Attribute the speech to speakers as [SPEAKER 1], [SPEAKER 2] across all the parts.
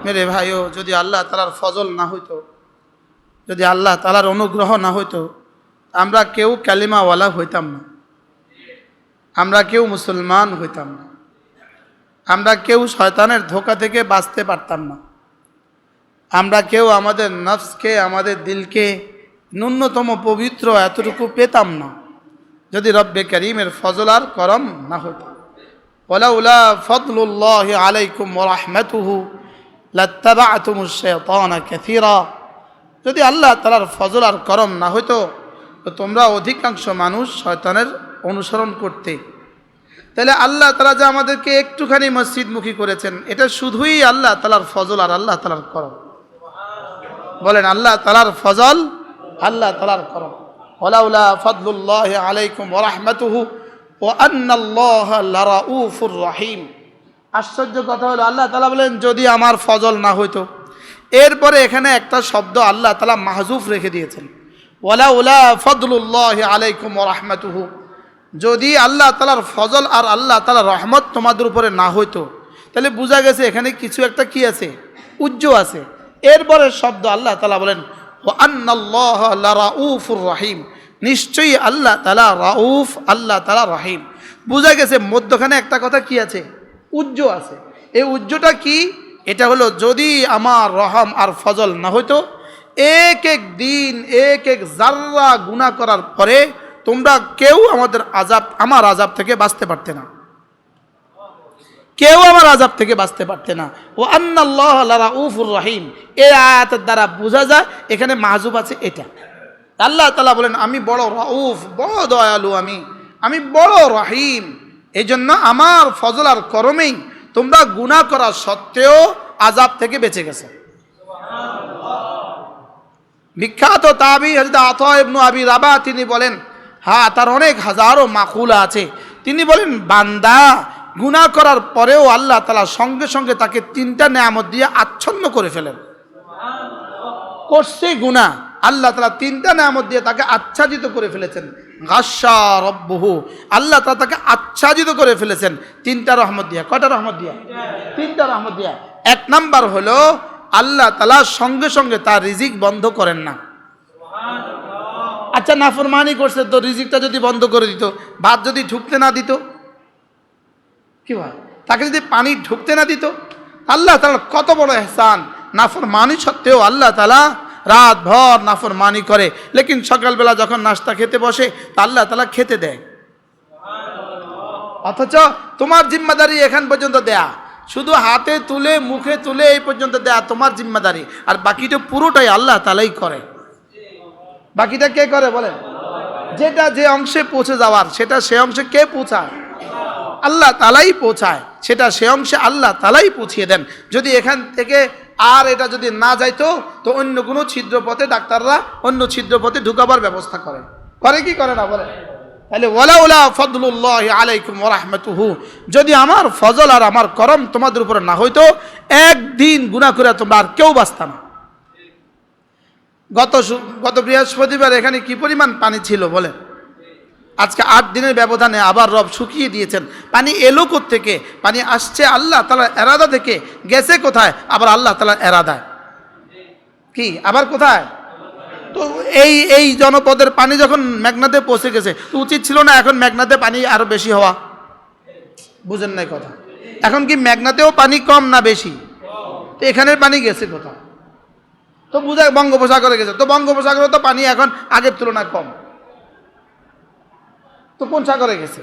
[SPEAKER 1] মেরে ভাইও, যদি আল্লাহ তাআলার ফজল না হইতো, যদি আল্লাহ তাআলার অনুগ্রহ না হইতো, আমরা কেউ কালিমাওয়ালা হইতাম না, আমরা কেউ মুসলমান হইতাম না, আমরা কেউ শয়তানের ধোঁকা থেকে বাঁচতে পারতাম না, আমরা কেউ আমাদের নফসকে, আমাদের দিলকে ন্যূনতম পবিত্র এতটুকু পেতাম না, যদি রব্বে করিমের ফজল আর করম না হতো। ওয়ালাউলা ফদলুল্লাহি আলাইকুম ওয়া রাহমাতুহু লাত্তাবা'তুমুশ শাইতানা কাসীরা, যদি আল্লাহ তাআলার ফজল আর করম না হতো তো তোমরা অধিকাংশ মানুষ শয়তানের অনুসরণ করতে। তাহলে আল্লাহ তাআলা যে আমাদেরকে একটুখানি মসজিদমুখী করেছেন, এটা শুধুই আল্লাহ তাআলার ফজল আর আল্লাহ তাআলার করম। বলেন আল্লাহ তাআলার ফজল, আল্লাহ তাআলার করম। ওয়ালাউলা ফদলুল্লাহি আলাইকুম ওয়া রাহমাতুহু ওয়া আন্নাল্লাহা লারাউফুর রহিম। আশ্চর্য কথা হলো, আল্লাহ তাআলা বলেন যদি আমার ফজল না হইতো, এরপরে এখানে একটা শব্দ আল্লাহ তাআলা মাহজুফ রেখে দিয়েছেন, ওয়ালাউলা ফদলুল্লাহি আলাইকুম ওয়া রাহমাতুহু, যদি আল্লাহ তাআলার ফজল আর আল্লাহ তাআলার রহমত তোমাদের উপরে না হইতো। তাহলে বোঝা গেছে এখানে কিছু একটা কি আছে, উজ্জ আছে। এরপরে শব্দ আল্লাহ তাআলা বলেন ওয়া আন্নাল্লাহা লারাউফুর রহিম, নিশ্চয়ই আল্লাহ তাআলা রাউফ, আল্লাহ তাআলা রহিম। বোঝা গেছে মধ্যখানে একটা কথা কি আছে, উজ্জ আছে। এই উজ্জটা কি? এটা হলো যদি আমার রহম আর ফজল না হইতো, এক এক দিন এক এক জাররা গুনাহ করার পরে তোমরা কেউ আমার আযাব থেকে বাঁচতে পারতে না, কেউ আমার আযাব থেকে বাঁচতে পারতে না। ও আন্নাল্লাহা লারাউফুর রহিম, এই আয়াতের দ্বারা বোঝা যায় এখানে মাহজুব আছে এটা। আল্লাহ তাআলা বলেন আমি বড় রাউফ, বড় দয়ালু, আমি বড় রহিম, এই জন্য আমার ফজল আর করমেই তোমরা গুনাহ করা সত্ত্বেও আযাব থেকে বেঁচে গেছে। বিখ্যাত তাবি হযরত আতা ইবনে আবি রাবাহ তিনি বলেন, হ্যাঁ তার অনেক হাজারো মাকুলা আছে, তিনি বলেন বান্দা গুনাহ করার পরেও আল্লাহ তাআলা সঙ্গে সঙ্গে তাকে তিনটা নেয়ামত দিয়ে আচ্ছন্ন করে ফেলেন। করছে গুনাহ, আল্লাহ তাআলা তিনটা নেয়ামত দিয়ে তাকে আচ্ছাদিত করে ফেলেছেন। গাশা রব্বুহু, আল্লাহ তাআলা তাকে আচ্ছাদিত করে ফেলেছেন তিনটা রহমত দিয়া। কয়টা রহমত দিয়া? তিনটা রহমত দিয়া। এক নাম্বার হলো আল্লাহ তাআলা সঙ্গে সঙ্গে তার রিজিক বন্ধ করেন না। আচ্ছা নাফরমানি করছে তো রিজিকটা যদি বন্ধ করে দিত, ভাত যদি ঢুকতে না দিত, কি হয়, তাকে যদি পানি ঢুকতে না দিত, আল্লাহ তাআলা কত বড় ইহসান। নাফরমানি সত্ত্বেও আল্লাহ তাআলা রাত ভর নাফরমানি করে, লেকিন সকালবেলা যখন নাস্তা খেতে বসে তা আল্লাহ তাআলা খেতে দেয়। অথচ তোমার জিম্মাদারি এখান পর্যন্ত দেয়া, শুধু হাতে তুলে মুখে তুলে এই পর্যন্ত দেয়া তোমার জিম্মাদারি, আর বাকিটা পুরোটাই আল্লাহ তাআলাই করে। বাকিটা কে করে বলেন? যেটা যে অংশে পৌঁছে যাওয়ার সেটা সে অংশে কে পৌঁছায়? আল্লাহ তাআলাই পৌঁছায়, সেটা সে অংশে আল্লাহ তাআলাই পৌঁছিয়ে দেন। যদি এখান থেকে আর এটা যদি না যাইতো তো অন্য কোনো ছিদ্রপথে ডাক্তাররা অন্য ছিদ্রপথে ঢুকাবার ব্যবস্থা করে কি করে না বলেন? তাহলে ওয়ালাউলা ফদলুল্লাহি আলাইকুম ওয়া রাহমাতুহু, যদি আমার ফজল আর আমার করম তোমাদের উপরে না হইতো, একদিন গুনাহ করে তোমরা আর কেউ বাঁচতা না। গত বৃহস্পতিবার এখানে কি পরিমাণ পানি ছিল বলেন? আজকে 8 দিনের ব্যবধানে আবার রব শুকিয়ে দিয়েছেন। পানি এলো কোত্থেকে? পানি আসছে আল্লাহ তাআলার এরাদা থেকে, গেছে কোথায়? আবার আল্লাহ তাআলার এরাদায়। কি আবার কোথায়? তো এই জনপদের পানি যখন মেঘনাতে পৌঁছে গেছে, তো উচিত ছিল না এখন মেঘনাতে পানি আরো বেশি হওয়া? বুঝেন নাই কথা? এখন কি মেঘনাতেও পানি কম না বেশি? তো এখানের পানি গেছে কোথায়? তো বুঝায় বঙ্গোপসাগরে গেছে, তো বঙ্গোপসাগরে তো পানি এখন আগের তুলনায় কম, তো কোন সাগরে গেছে?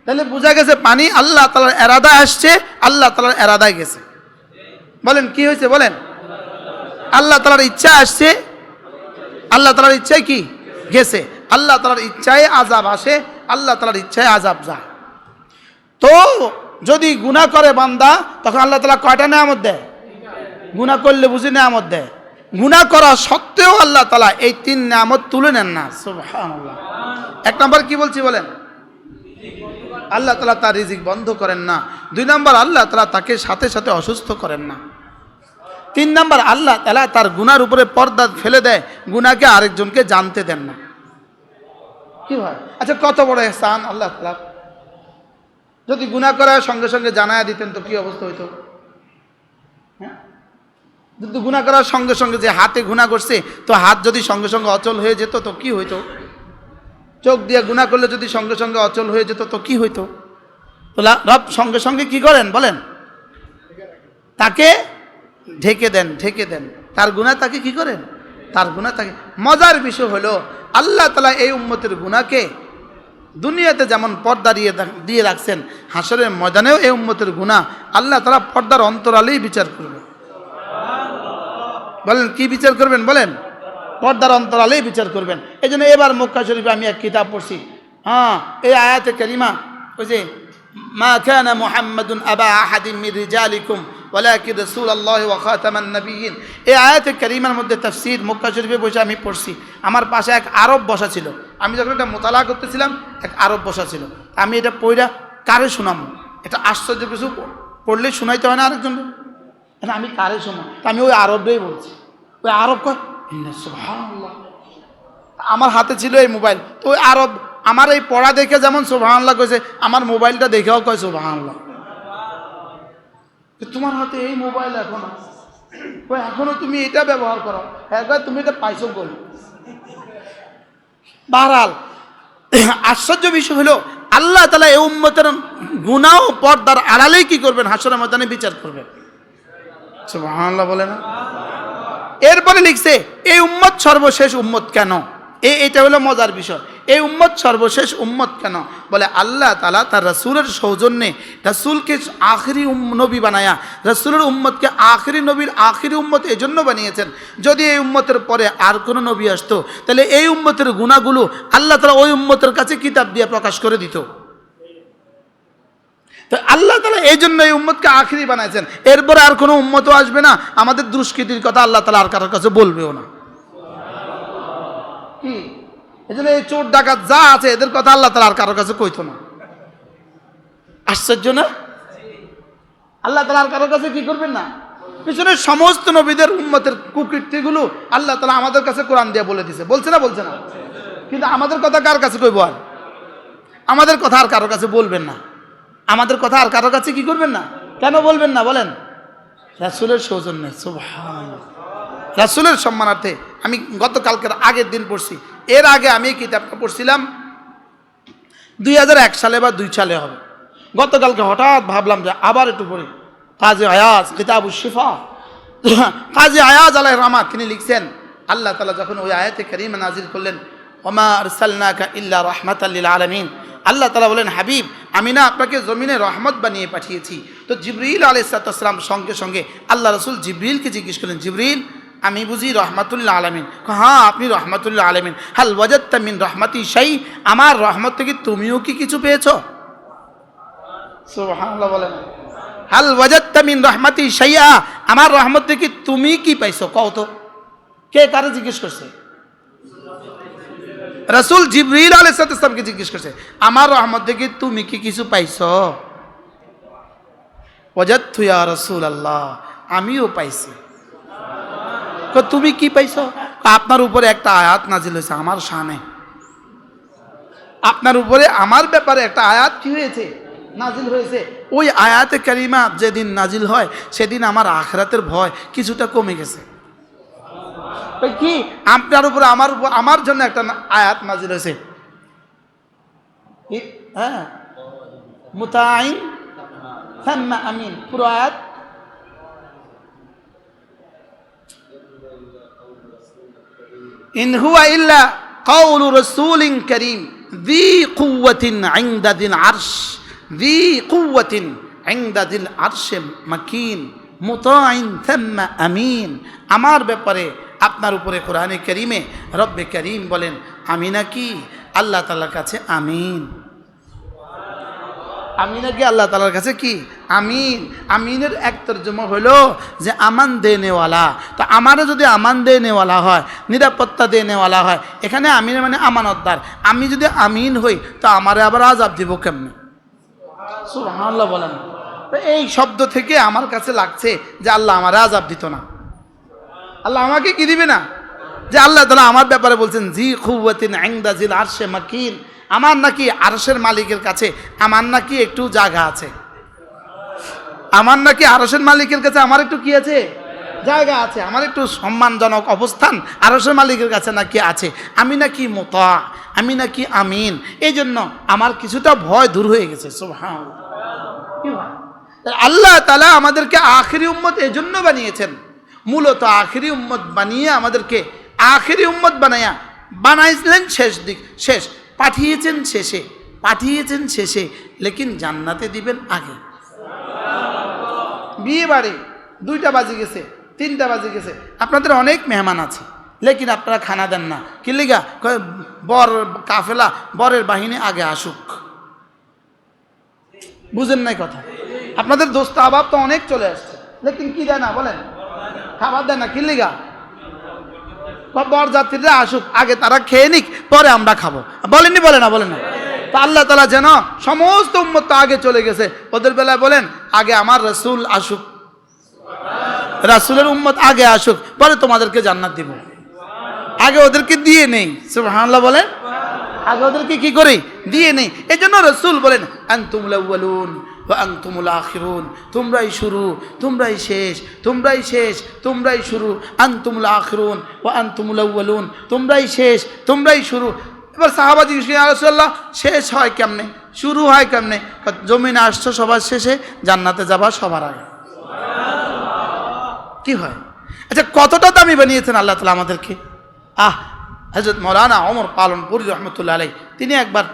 [SPEAKER 1] তাহলে বোঝা গেছে পানি আল্লাহ তাআলার এরাদায় আসছে, আল্লাহ তাআলার এরাদায় গেছে। বলেন কি হয়েছে বলেন? আল্লাহ তাআলার ইচ্ছা আসছে, আল্লাহ তাআলার ইচ্ছায় কি গেছে। আল্লাহ তাআলার ইচ্ছায় আযাব আসে, আল্লাহ তাআলার ইচ্ছায় আযাব যায়। তো যদি গুনাহ করে বান্দা, তখন আল্লাহ তাআলা কয়টা নেয়ামত দেয়? গুনাহ করলে বুঝি নেয়ামত দেয়। গুনাহ করা সত্ত্বেও আল্লাহ তাআলা এই 3 নেয়ামত তুলে নেন না। সুবহানাল্লাহ। এক নাম্বার কি বলছি বলেন? আল্লাহ তাআলা তার রিজিক বন্ধ করেন না। 2 নাম্বার আল্লাহ তাআলা তাকে সাথে সাথে অসুস্থ করেন না। 3 নাম্বার আল্লাহ তাআলা তার গুনার উপরে পর্দা ফেলে দেয়, গুনাহকে আরেকজনকে জানতে দেন না। কি হয়? আচ্ছা কত বড় ইহসান আল্লাহ তাআলা। যদি গুনাহ করার সঙ্গে সঙ্গে জানায়া দিতেন তো কি অবস্থা হইতো? হ্যাঁ, যদি গুনাহ করার সঙ্গে সঙ্গে যে হাতে গুনাহ করছে, তো হাত যদি সঙ্গে সঙ্গে অচল হয়ে যেত তো কি হইতো? চোখ দিয়ে গুনাহ করলে যদি সঙ্গে সঙ্গে অচল হয়ে যেত তো কি হইতো? তো রব সঙ্গে সঙ্গে কি করেন বলেন? তাকে ঢেকে দেন, ঢেকে দেন। তার গুনাহ তাকে কি করেন? তার গুনাহ তাকে। মজার বিষয় হলো আল্লাহ তাআলা এই উম্মতের গুনাহকে দুনিয়াতে যেমন পর্দা দিয়ে রাখছেন, হাসরের ময়দানেও এই উম্মতের গুনাহ আল্লাহ তাআলা পর্দার অন্তরালেই বিচার করবেন। বলেন কি বিচার করবেন বলেন? পর্দার অন্তরালেই বিচার করবেন। এই জন্য এবার মক্কা শরীফে আমি এক কিতাব পড়ছি, হ্যাঁ, এই আয়াতে কারিমা, ওই যে মা কানা মুহাম্মাদুন আবা আহাদিন মির রিজালিকুম ওয়ালাকিন রাসূলুল্লাহ ওয়া খাতামান নবিয়্যিন, এই আয়াতে কারিমার মধ্যে তাফসীর মক্কা শরীফে বসে আমি পড়ছি। আমার পাশে এক আরব বসা ছিল, আমি যখন এটা মোতালা করতেছিলাম এক আরব বসা ছিল। আমি এটা পড়া কারে শোনাম? এটা আশ্চর্য কিছু, পড়লে শোনাইতে হয় না আরেকজনকে? আমি কারে শোনাম? আমি ওই আরবটাই বলছি। ওই আরব কয় সুবহানাল্লাহ। আমার হাতে ছিল এই মোবাইল, তো ওই আরব আমার এই পড়া দেখে যেমন সুবহানাল্লাহ কইছে, আমার মোবাইলটা দেখেও কয় সুবহানাল্লাহ। তোমার হাতে এই মোবাইল এখনো তুমি এটা ব্যবহার করো, একবার তুমি এটা পাইছো বল। বাহরাল আশ্চর্য বিষয় হলো আল্লাহ তাআলা এই উম্মতের গুনাহ পর্দার আড়ালেই কি করবেন? হাসরের ময়দানে বিচার করবেন। সুবহানাল্লাহ বলে না? এরপরে লিখছে এই উম্মত সর্বশেষ উম্মত কেন? এটা হলো মজার বিষয়। এই উম্মত সর্বশেষ উম্মত কেন? বলে আল্লাহ তাআলা তার রাসূলের সৌজন্যে রাসূলকে আখিরি নবী বানায়া রাসূলের উম্মতকে আখিরি নবীর আখিরি উম্মত এজন্য বানিয়েছেন, যদি এই উম্মতের পরে আর কোনো নবী আসতো তাহলে এই উম্মতের গুনাহগুলো আল্লাহ তাআলা ওই উম্মতের কাছে কিতাব দিয়ে প্রকাশ করে দিত। তো আল্লাহ তাআলা এই জন্য এই উম্মতকে আখিরি বানাইছেন, এরপরে আর কোনো উম্মতও আসবে না, আমাদের দুষ্কৃতির কথা আল্লাহ তাআলা আর কারোর কাছে বলবেও না। কি এই জন্য এই চোর ডাকাত যা আছে এদের কথা আল্লাহ তাআলা আর কারোর কাছে কইতো না। আশ্চর্য না? আল্লাহ তাআলা আর কারোর কাছে কি করবেন না? পিছনের সমস্ত নবীদের উম্মতের কুকীর্তিগুলো আল্লাহ তাআলা আমাদের কাছে কোরআন দিয়ে বলে দিয়েছে, বলছে না? বলছে না? কিন্তু আমাদের কথা কার কাছে কইব? আর আমাদের কথা আর কারোর কাছে বলবেন না। আমাদের কথা আর কারোর কাছে কি করবেন না? কেন বলবেন না বলেন? রাসূলের সৌজন্যে। সুবহানাল্লাহ। রাসূলের সম্মানার্থে আমি গতকালকের আগের দিন পড়ছি, এর আগে আমি এই কিতাবটা পড়ছিলাম 2001 সালে বা 2 সালে হবে। গতকালকে হঠাৎ ভাবলাম যে আবার একটু পড়ি। কাজী আয়াজ কিতাবুশ শিফা, কাজী আয়াজ আলাইহির রহমাত তিনি লিখছেন আল্লাহ তাআলা যখন ওই আয়াতে কারিমা নাজিল করলেন ওমা আরসালনাকা ইল্লা রাহমাতাল লিল আলামিন, আল্লাহ তাআলা বলেন হাবিব আমি না আপনাকে জমিনে রহমত বানিয়ে পাঠিয়েছি। তো জিবরিল আলাইহিস সালাম সঙ্গে সঙ্গে আল্লাহ রাসূল জিবরিলকে জিজ্ঞেস করলেন, জিবরিল আমি বুঝি রহমাতুল্লাহ আলামিন? হ্যাঁ আপনি রহমাতুল্লাহ আলামিন। হাল ওয়াজাদতা মিন রহমাতি শাই, আমার রহমত থেকে তুমিও কি কিছু পেয়েছো? সুবহানাল্লাহ বলেন। হাল ওয়াজাদতা মিন রহমাতি শাইআ, আমার রহমত থেকে তুমি কি পাইছো কও তো? কে কারে জিজ্ঞেস করছে? রাসূল জিবরিল আলাইহিস সালামকে জিজ্ঞেস করছে আমার রহমত থেকে তুমি কি কিছু পাইছো? ওয়াজাদতু ইয়া রাসূলুল্লাহ, আমিও পাইছি। তুমি কি পাইছো? আপনার উপরে একটা আয়াত নাজিল হয়েছে আমার শানে, আপনার উপরে আমার ব্যাপারে একটা আয়াত কি হয়েছে? নাজিল হয়েছে। ওই আয়াতে কারিমা যেদিন নাজিল হয় সেদিন আমার আখিরাতের ভয় কিছুটা কমে গেছে। কি আপনার উপরে আমার জন্য একটা আয়াত নাজিল হয়েছে, হ্যাঁ, মুতাঈন সাম্মা আমিন, পুরো আয়াত ইন হুয়া ইল্লা কাউলু রাসূলিন কারীম যী কুওয়াতিন ইনদা যিল আরশ, যী কুওয়াতিন ইনদা যিল আরশে মাকিন মুতাঈন সাম্মা আমিন। আমার ব্যাপারে আপনার উপরে কোরআনে কারীমে রব্বে কারীম বলেন আমি নাকি আল্লাহ তাআলার কাছে আমিন। আমি নাকি আল্লাহ তাআলার কাছে কি আমিন। আমিনের এক তর্জমা হলো যে আমান দেনেওয়ালা। তো আমারও যদি আমান দেনেওয়ালা হয়, নিরাপত্তা দেনেওয়ালা হয়, এখানে আমিন মানে আমানতদার। আমি যদি আমিন হই তো আমারে আবার আযাব দিব কেমনে? সুবহানাল্লাহ বলেন। তো এই শব্দ থেকে আমার কাছে লাগছে যে আল্লাহ আমারে আযাব দিত না। আল্লাহ আমাকে কি দিবে না? যে আল্লাহ তাআলা আমার ব্যাপারে বলছেন জি কুওয়াতিন ইনদা যিল আরশে মাকিন, আমার নাকি আরশের মালিকের কাছে আমার নাকি একটু জায়গা আছে। আমার নাকি আরশের মালিকের কাছে আমার একটু কি আছে, জায়গা আছে, আমার একটু সম্মানজনক অবস্থান আরশের মালিকের কাছে নাকি আছে, আমি নাকি মুতা, আমি নাকি আমিন, এই জন্য আমার কিছুটা ভয় দূর হয়ে গেছে। সুবহানাল্লাহ। আল্লাহ তাআলা আমাদেরকে আখিরি উম্মত এজন্য বানিয়েছেন, মূলত আখিরি উম্মত বানিয়ে আমাদেরকে আখিরি উম্মত বানাইছিলেন শেষ পাঠিয়েছেন শেষে, লেকিন জান্নাতে দিবেন আগে। বিয়ে বাড়ি 2টা বাজে গেছে, 3টা বাজে গেছে, আপনাদের অনেক মেহমান আছে, লেকিন আপনারা খানা দেন না, কি লিগা? বর কাফেলা, বরের বাহিনী আগে আসুক। বুঝেন নাই কথা? আপনাদের দোস্ত আবাব তো অনেক চলে আসছে, লেকিন কি দেয় না বলেন? খাবার দেয় না, কি লিগা? বর যাত্রীরা আসুক, আগে তারা খেয়ে নিক, পরে আমরা খাবো। বলেননি? বলে না? তা আল্লাহ তাআলা যেন সমস্ত উম্মত তো আগে চলে গেছে, ওদের বেলায় বলেন আগে আমার রাসূল আসুক, রাসূলের উম্মত আগে আসুক, পরে তোমাদেরকে জান্নাত দিব। আগে ওদেরকে দিয়ে নেই। সুবহানাল্লাহ বলেন। আগে ওদেরকে কি করি? দিয়ে নেই। এই জন্য রাসূল বলেন আনতুমুল আউয়ালুন ওয়া আনতুমুল আখিরুন, তোমরাই শুরু, তোমরাই শেষ, তোমরাই শেষ, তোমরাই শুরু। আনতুমুল আখিরুন ওয়া আনতুমুল আউয়ালুন, তোমরাই শেষ, তোমরাই শুরু। এবার সাহাবা জিজ্ঞেস করেন, ইয়া রাসূলুল্লাহ শেষ হয় কেমনে, শুরু হয় কেমনে? জমিনে আসছো সবার শেষে, জান্নাতে যাবা সবার আগে। কি হয়? আচ্ছা, কতটা দামি বানিয়েছেন আল্লাহ তাআলা আমাদেরকে। হযরত মাওলানা ওমর পালনপুরি রহমতুল্লাহ আলাইহি তিনি একবার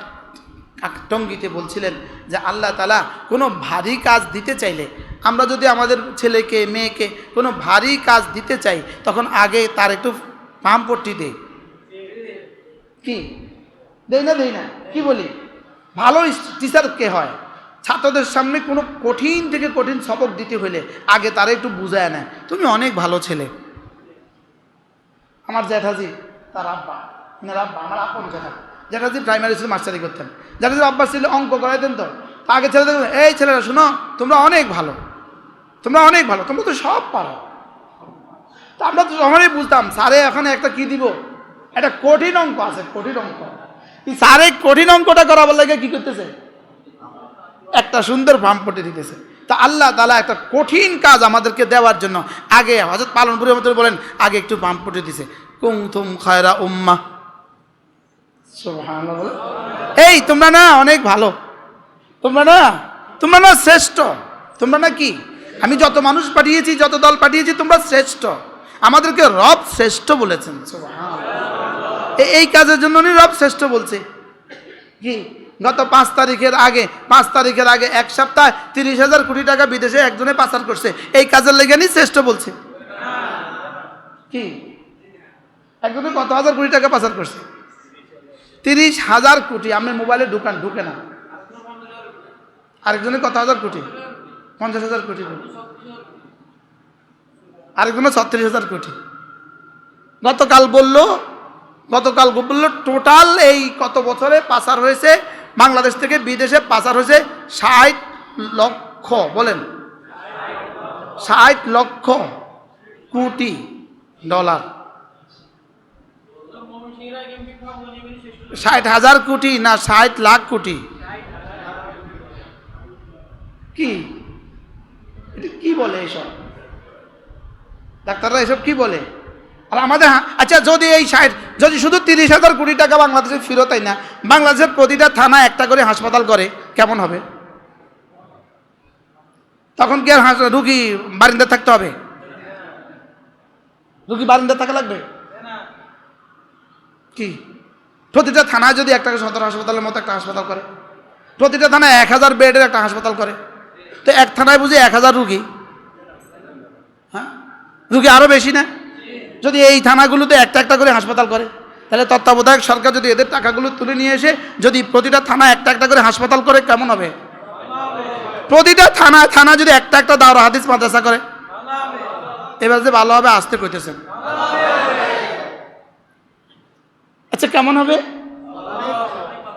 [SPEAKER 1] টঙ্গীতে বলছিলেন যে আল্লাহ তাআলা কোনো ভারী কাজ দিতে চাইলে, আমরা যদি আমাদের ছেলেকে মেয়েকে কোনো ভারী কাজ দিতে চাই, তখন আগে তার একটু পামপট্টি দেই। কি দেই না? কি বলি? ভালো টিচার কে হয়? ছাত্রদের সামনে কোনো কঠিন থেকে কঠিন সবক দিতে হইলে আগে তারা একটু বুঝায় নেয়, তুমি অনেক ভালো ছেলে। আমার জ্যাঠাজি, তার আব্বা, আমার আপন জ্যাঠাজি প্রাইমারি স্কুলে মাস্টারি করতেন। জ্যাঠাজির আব্বা ছিল অঙ্ক করাইতেন, তো আগে ছেলেদের, এই ছেলেরা শোনো, তোমরা অনেক ভালো, তোমরা তো সব পারো। তা আমরা তো তখনই বুঝতাম স্যারে এখানে একটা কি দিব, একটা কঠিন অঙ্ক আছে, কঠিন অঙ্ক। স্যারে কঠিন অঙ্কটা করাবার লাগে কি করতেছে? একটা সুন্দর পামপট্টি দিতেছে। তা আল্লাহ তাআলা একটা কঠিন কাজ আমাদেরকে দেওয়ার জন্য আগে হযরত পালনপুরি মতো বলেন আগে একটু পামপট্টি দিছে। কুনতুম খায়রা উম্মাহ, সুবহানাল্লাহ। এই তোমরা না অনেক ভালো, তোমরা না শ্রেষ্ঠ, তোমরা না কি, আমি যত মানুষ পাঠিয়েছি, যত দল পাঠিয়েছি, তোমরা শ্রেষ্ঠ। আমাদেরকে রব শ্রেষ্ঠ বলেছেন। সুবহানাল্লাহ। এই কাজের জন্য রব শ্রেষ্ঠ বলছে। কি গত 5 তারিখের আগে এক সপ্তাহ 30,000 কোটি টাকা বিদেশে একজনে পাচার করছে, এই কাজের লেগেই শ্রেষ্ঠ বলছে। কি একজনে কত হাজার কোটি টাকা পাচার করছে? 30,000 কোটি। আমার মোবাইলে ঢুকে না। আরেকজনে কত হাজার কোটি? 50,000 কোটি। আরেকজনে 36,000 কোটি। গতকাল বললো টোটাল এই কত বছরে পাচার হয়েছে, বাংলাদেশ থেকে বিদেশে পাচার হয়েছে 60 লক্ষ, বলেন 60 লক্ষ কোটি ডলার। 60,000 কোটি না 60 লাখ কোটি? কি বলে এসব ডাক্তাররা? এসব কি বলে? আর আমাদের আচ্ছা, যদি শুধু 30,000 কোটি টাকা বাংলাদেশে ফেরত হয় না, বাংলাদেশের প্রতিটা থানা একটা করে হাসপাতাল করে, কেমন হবে? তখন কি আর রুগী বারিন্দা থাকতে হবে? রুগী বারিন্দা থাকা লাগবে? কি প্রতিটা থানায় যদি একটা সদর হাসপাতালের মতো একটা হাসপাতাল করে, প্রতিটা থানায় 1000 বেডের একটা হাসপাতাল করে, তো এক থানায় বুঝি 1000 রুগী? হ্যাঁ, রুগী আরো বেশি না? যদি এই থানাগুলোতে একটা করে হাসপাতাল করে, তাহলে তত্ত্বাবধায়ক সরকার যদি এদের টাকাগুলো তুলে নিয়ে এসে যদি প্রতিটা থানা একটা করে হাসপাতাল করে, কেমন হবে? প্রতিটা থানা যদি একটা দাওরা হাদিস মাদ্রাসা করে, এবার যে ভালো হবে আসতে কইতেছেন। আচ্ছা, কেমন হবে?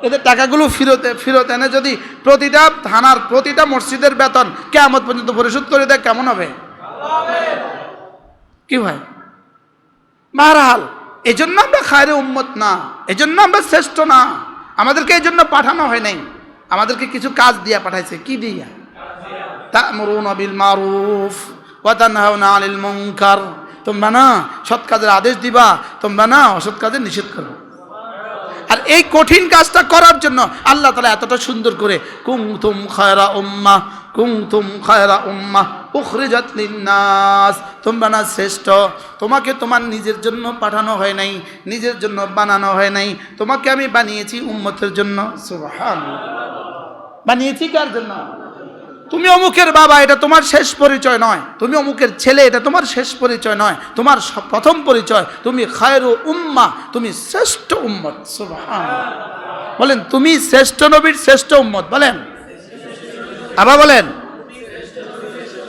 [SPEAKER 1] এদের টাকাগুলো ফেরত এনে যদি প্রতিটা থানার প্রতিটা মসজিদের বেতন কিয়ামত পর্যন্ত পরিশোধ করে দেয়, কেমন হবে? কি ভাই? বাহরহাল, এজন্য আমরা খায়রে উম্মত না, এজন্য আমরা শ্রেষ্ঠ না। আমাদেরকে এই জন্য পাঠানো হয় নাই, আমাদেরকে কিছু কাজ দিয়া পাঠাইছে। কি দিয়া? তা'মুরুনা বিল মারুফ ওয়া তানহাউনা আনিল মুনকার, তোমরা না সৎ কাজের আদেশ দিবা, তোমরা না অসৎ কাজের নিষেধ করবে। আর এই কঠিন কাজটা করার জন্য আল্লাহ তাআলা এতটা সুন্দর করে কুনতুম খায়রা উম্মাহ, কুনতুম খায়রা উম্মাহ উখরিজাত লিন-নাস, তোমরা না শ্রেষ্ঠ, তোমাকে তোমার নিজের জন্য পাঠানো হয় নাই, নিজের জন্য বানানো হয় নাই, তোমাকে আমি বানিয়েছি উম্মতের জন্য। সুবহানাল্লাহ। বানিয়েছি কার জন্য? তুমি অমুকের বাবা, এটা তোমার শেষ পরিচয় নয়। তুমি অমুকের ছেলে, এটা তোমার শেষ পরিচয় নয়। তোমার প্রথম পরিচয় তুমি খায়রু উম্মাহ, তুমি শ্রেষ্ঠ উম্মত। সুবহানাল্লাহ। বলেন তুমি শ্রেষ্ঠ নবীর শ্রেষ্ঠ উম্মত। বলেন, আবার বলেন,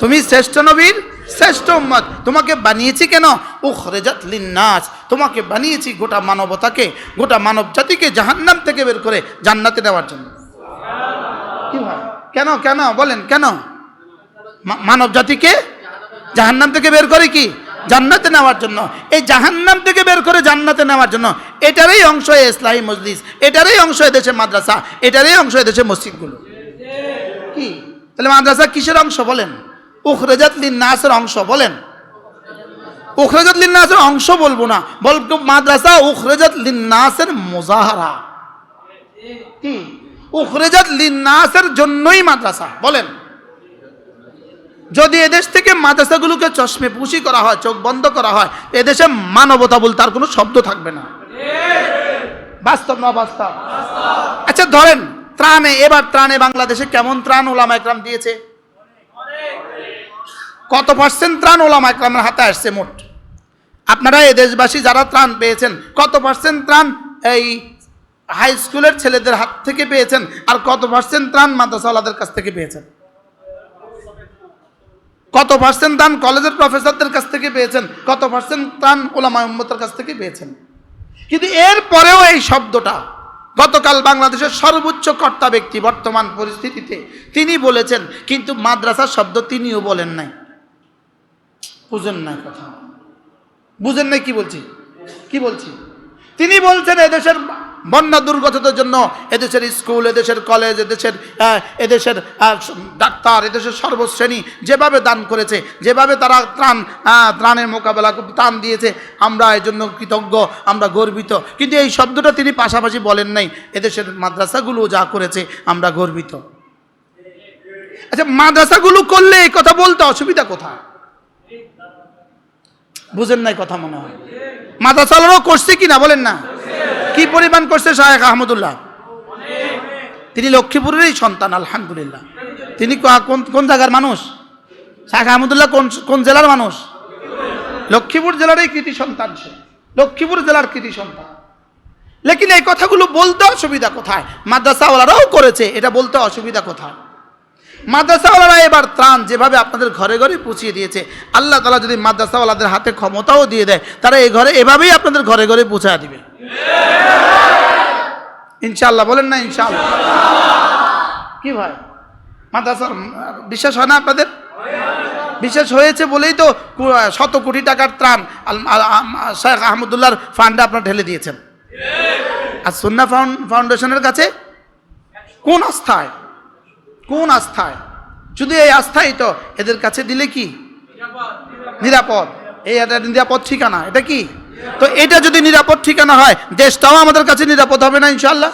[SPEAKER 1] তুমি শ্রেষ্ঠ নবীর শ্রেষ্ঠ উম্মত। তোমাকে বানিয়েছি কেন? উখরিজাত লিন-নাস, তোমাকে বানিয়েছি গোটা মানবতাকে, গোটা মানব জাতিকে জাহান্নাম থেকে বের করে জান্নাতে নেওয়ার জন্য। কি হয়? কেন কেন বলেন, কেন? মানব জাতিকে জাহান্নাম থেকে বের করে কি জান্নাতে নেওয়ার জন্য। এই জাহান্নাম থেকে বের করে জান্নাতে নেওয়ার জন্য এটারই অংশ ইসলামী মজলিস, এটারই অংশ দেশে মাদ্রাসা, এটারই অংশ দেশে মসজিদগুলো। কি তাহলে মাদ্রাসা কিসের অংশ বলেন? উখরিজাত লিন-নাসের অংশ। বলেন, উখরিজাত লিন-নাসের অংশ বলবো না, বলবো মাদ্রাসা উখরিজাত লিন-নাসের মুজাহারা। কি উখরিজাত লিন-নাসের জন্যই মাদ্রাসা। বলেন, যদি এদেশ থেকে মাদ্রাসাগুলোকে চশমে পুষি করা হয়, চোখ বন্ধ করা হয়, এদেশে মানবতা বলতে আর কোনো শব্দ থাকবে না। বাস্তব না বাস্তব? আচ্ছা ধরেন ত্রাণে, এবার ত্রাণে বাংলাদেশে কেমন ত্রাণ উলামা ইকরাম দিয়েছে? কত পার্সেন্ট ত্রাণ উলামা ইকরামের হাতে আসছে মোট? আপনারা এই দেশবাসী যারা ত্রাণ পেয়েছেন, কত পার্সেন্ট ত্রাণ এই হাই স্কুলের ছেলেদের হাত থেকে পেয়েছেন, আর কত পার্সেন্ট ত্রাণ মাদ্রাসাওয়ালাদের কাছ থেকে পেয়েছেন? কত পার্সেন্ট ত্রাণ কলেজের প্রফেসরদের কাছ থেকে পেয়েছেন? কত পার্সেন্ট ত্রাণ উলামা উম্মতের কাছ থেকে পেয়েছেন? কিন্তু এর পরেও এই শব্দটা গতকাল বাংলাদেশের সর্বোচ্চ কর্তা ব্যক্তি বর্তমান পরিস্থিতিতে তিনি বলেছেন, কিন্তু মাদ্রাসা শব্দ তিনিও বলেন নাই। বুঝেন নাই কথা? বুঝেন নাই কি বলছি? কি বলছি? তিনি বলছেন এদেশের বন্যা দুর্গতদের জন্য এদেশের স্কুল, এদেশের কলেজ, এদেশের ডাক্তার, এদেশের সর্বশ্রেণী যেভাবে দান করেছে, যেভাবে তারা ত্রাণের মোকাবেলা ত্রাণ দিয়েছে, আমরা এর জন্য কৃতজ্ঞ, আমরা গর্বিত। কিন্তু এই শব্দটা তিনি পাশাপাশি বলেন নাই এদেশের মাদ্রাসাগুলো যা করেছে আমরা গর্বিত। আচ্ছা মাদ্রাসাগুলো করলে এই কথা বলতে অসুবিধা কোথায়? বুঝেন নাই কথা মনে হয়? মাদ্রাসাওয়ালারাও করছে কিনা বলেন না? কি পরিমাণ করছে শায়েখ আহমদুল্লাহ? তিনি লক্ষ্মীপুরেরই সন্তান, আলহামদুলিল্লাহ। তিনি কোন জায়গার মানুষ? শায়েখ আহমদুল্লাহ কোন জেলার মানুষ? লক্ষ্মীপুর জেলারই কৃতি সন্তান সে, লক্ষ্মীপুর জেলার কৃতি সন্তান। লেকিন এই কথাগুলো বলতে অসুবিধা কোথায়? মাদ্রাসাওয়ালারাও করেছে, এটা বলতে অসুবিধা কোথায়? মাদ্রাসাওয়ালারা এবার ত্রাণ যেভাবে আপনাদের ঘরে ঘরে পৌঁছিয়ে দিয়েছে, আল্লাহ তাআলা যদি মাদ্রাসাওয়ালাদের হাতে ক্ষমতাও দিয়ে দেয়, তারা এই ঘরে এভাবেই আপনাদের ঘরে ঘরে পৌঁছায় দিবে ইনশাআল্লাহ। বলেন না ইনশাআল্লাহ? কি ভাই মাদ্রাসার বিশ্বাস হয় না আপনাদের? বিশ্বাস হয়েছে বলেই তো শত কোটি টাকার ত্রাণ শায়েখ আহমদুল্লাহর ফান্ডে আপনারা ঢেলে দিয়েছেন। আর সুন্নাহ ফাউন্ডেশনের কাছে কোন আস্থায়, কোন আস্থায়? শুধু এই আস্থাই তো এদের কাছে দিলে কি নিরাপদ? এই এটা নিরাপদ ঠিকানা, এটা কি? তো এটা যদি নিরাপদ ঠিকানা হয়, দেশটাও আমাদের কাছে নিরাপদ হবে না ইনশাআল্লাহ?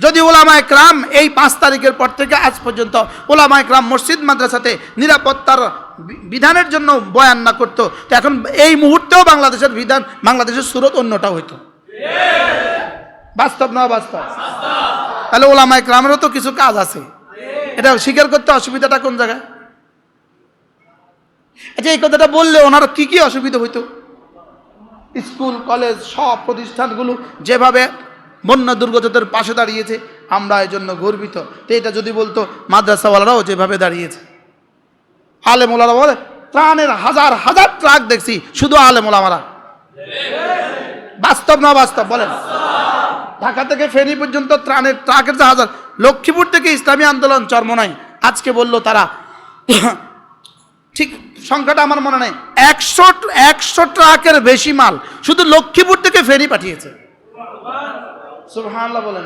[SPEAKER 1] যদি উলামা ইকরাম এই 5 তারিখের পর থেকে আজ পর্যন্ত উলামা ইকরাম মসজিদ মাদ্রাসাতে নিরাপত্তার বিধানের জন্য বয়ান না করতো, তো এখন এই মুহূর্তেও বাংলাদেশের বিধান, বাংলাদেশের সুরত অন্যটা হইতো। বাস্তব না বাস্তব? তাহলে উলামা ইকরামেরও তো কিছু কাজ আছে, এটা স্বীকার করতে অসুবিধাটা কোন জায়গায়? আচ্ছা এই কথাটা বললে ওনার কি কি অসুবিধা হইতো? স্কুল কলেজ সব প্রতিষ্ঠানগুলো যেভাবে বন্যা দুর্গতদের পাশে দাঁড়িয়েছে, আমরা এই জন্য গর্বিত। তো এটা যদি বলতো মাদ্রাসাওয়ালারাও যেভাবে দাঁড়িয়েছে, আলেম ওলামারা বলে ত্রাণের হাজার হাজার ট্রাক দেখছি, শুধু আলেম ওলামারা। বাস্তব না বাস্তব বলেন? ঢাকা থেকে ফেনী পর্যন্ত ত্রাণের ট্রাকের যে হাজার, লক্ষ্মীপুর থেকে ইসলামী আন্দোলন চরমোনাই আজকে বলল তারা, ঠিক সংখ্যাটা আমার মনে নেই, 100 ট্রাকের বেশি মাল শুধু লক্ষ্মীপুর থেকে ফেনী পাঠিয়েছে। সুবহানাল্লাহ বলেন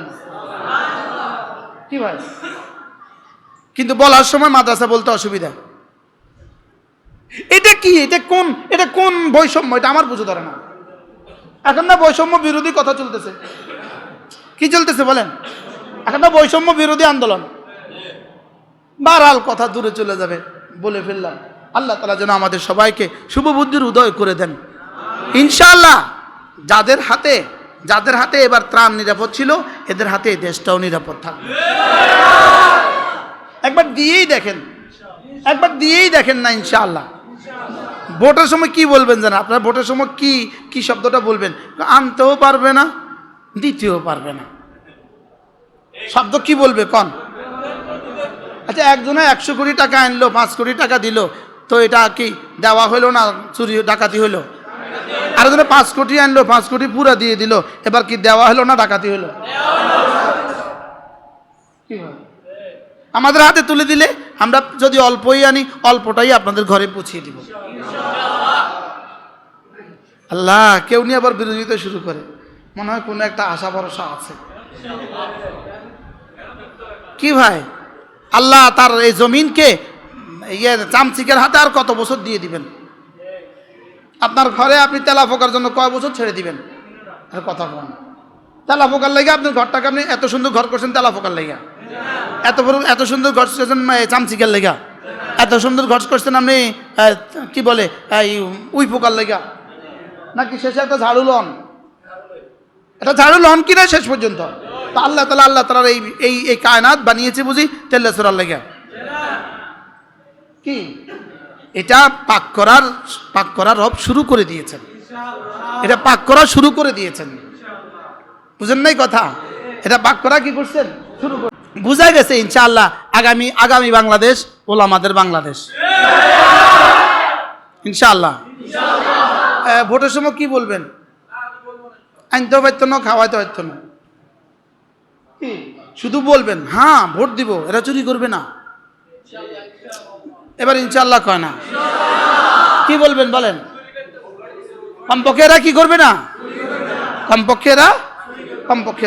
[SPEAKER 1] কি ভাই? কিন্তু বলার সময় মাদ্রাসা বলতে অসুবিধা। এটা কি? এটা কোন বৈষম্য? এটা আমার বুঝে ধরে না। এখন না বৈষম্য বিরোধী কথা চলতেছে। কি চলতেছে বলেন? এখন না বৈষম্য বিরোধী আন্দোলন। বারহাল কথা দূরে চলে যাবে, বলে ফেললাম। আল্লাহ তাআলা যেন আমাদের সবাইকে শুভ বুদ্ধির উদয় করে দেন ইনশাআল্লাহ। যাদের হাতে এবার ত্রাণ নিরাপদ ছিল, এদের হাতে এই দেশটাও নিরাপদ থাকবে। একবার দিয়েই দেখেন না ইনশাআল্লাহ। ভোটের সময় কি বলবেন জানেন? আপনারা ভোটের সময় কি শব্দটা বলবেন? আনতেও পারবে না, দিতেও পারবে না। শব্দ কি বলবে কন? আচ্ছা, একজনে 100 কোটি টাকা আনলো, 5 কোটি টাকা দিল, তো এটা কি দেওয়া হলো না চুরি ডাকাতি হলো? আর একজনে 5 কোটি আনলো, 5 কোটি পুরা দিয়ে দিল, এবার কি দেওয়া হলো না ডাকাতি হলো? কি হয়? আমাদের হাতে তুলে দিলে আমরা যদি অল্পই আনি, অল্পটাই আপনাদের ঘরে পৌঁছিয়ে দিব আল্লাহ। কেউ নিয়ে আবার বিরোধিতা শুরু করে, মনে হয় কোনো একটা আশা ভরসা আছে। কি ভাই, আল্লাহ তার এই জমিনকে চামচিকের হাতে আর কত বছর দিয়ে দিবেন? আপনার ঘরে আপনি তেলা পোকার জন্য কয় বছর ছেড়ে দিবেন? আর কথা বলেন, তেলা পোকার লেগে আপনার ঘরটাকে, আপনি এত সুন্দর ঘর করছেন তেলা পোকার লেগে, এত সুন্দর ঘর করছেন চামচিকের লেগা, এত সুন্দর ঘর করছেন আপনি কি বলে উই পোকার লেগা, নাকি শেষে একটা ঝাড়ু লন? এটা ঝাড়ু লন কিনা শেষ পর্যন্ত? তা আল্লাহ তাআলা এই কায়নাত বানিয়েছে বুঝি তেল্লা চোরার লেগা? কি এটা পাক করার রব শুরু করে দিয়েছেন। এটা পাক করা শুরু করে দিয়েছেন, বুঝেন নাই কথা? এটা পাক করা কি করছেন? শুরু করে বুঝা গেছে ইনশাআল্লাহ। আগামী বাংলাদেশ ওলামাদের বাংলাদেশ ইনশাআল্লাহ। ভোটের সময় কি বলবেন? আনতেও পারতো না, খাওয়াইতে পারতো না, কি শুধু বলবেন হ্যাঁ ভোট দিব, এরা চুরি করবে না। এবার ইনশাআল্লাহ কয় না, কি বলবেন বলেন? কমপক্ষে এরা কি করবে না? কমপক্ষে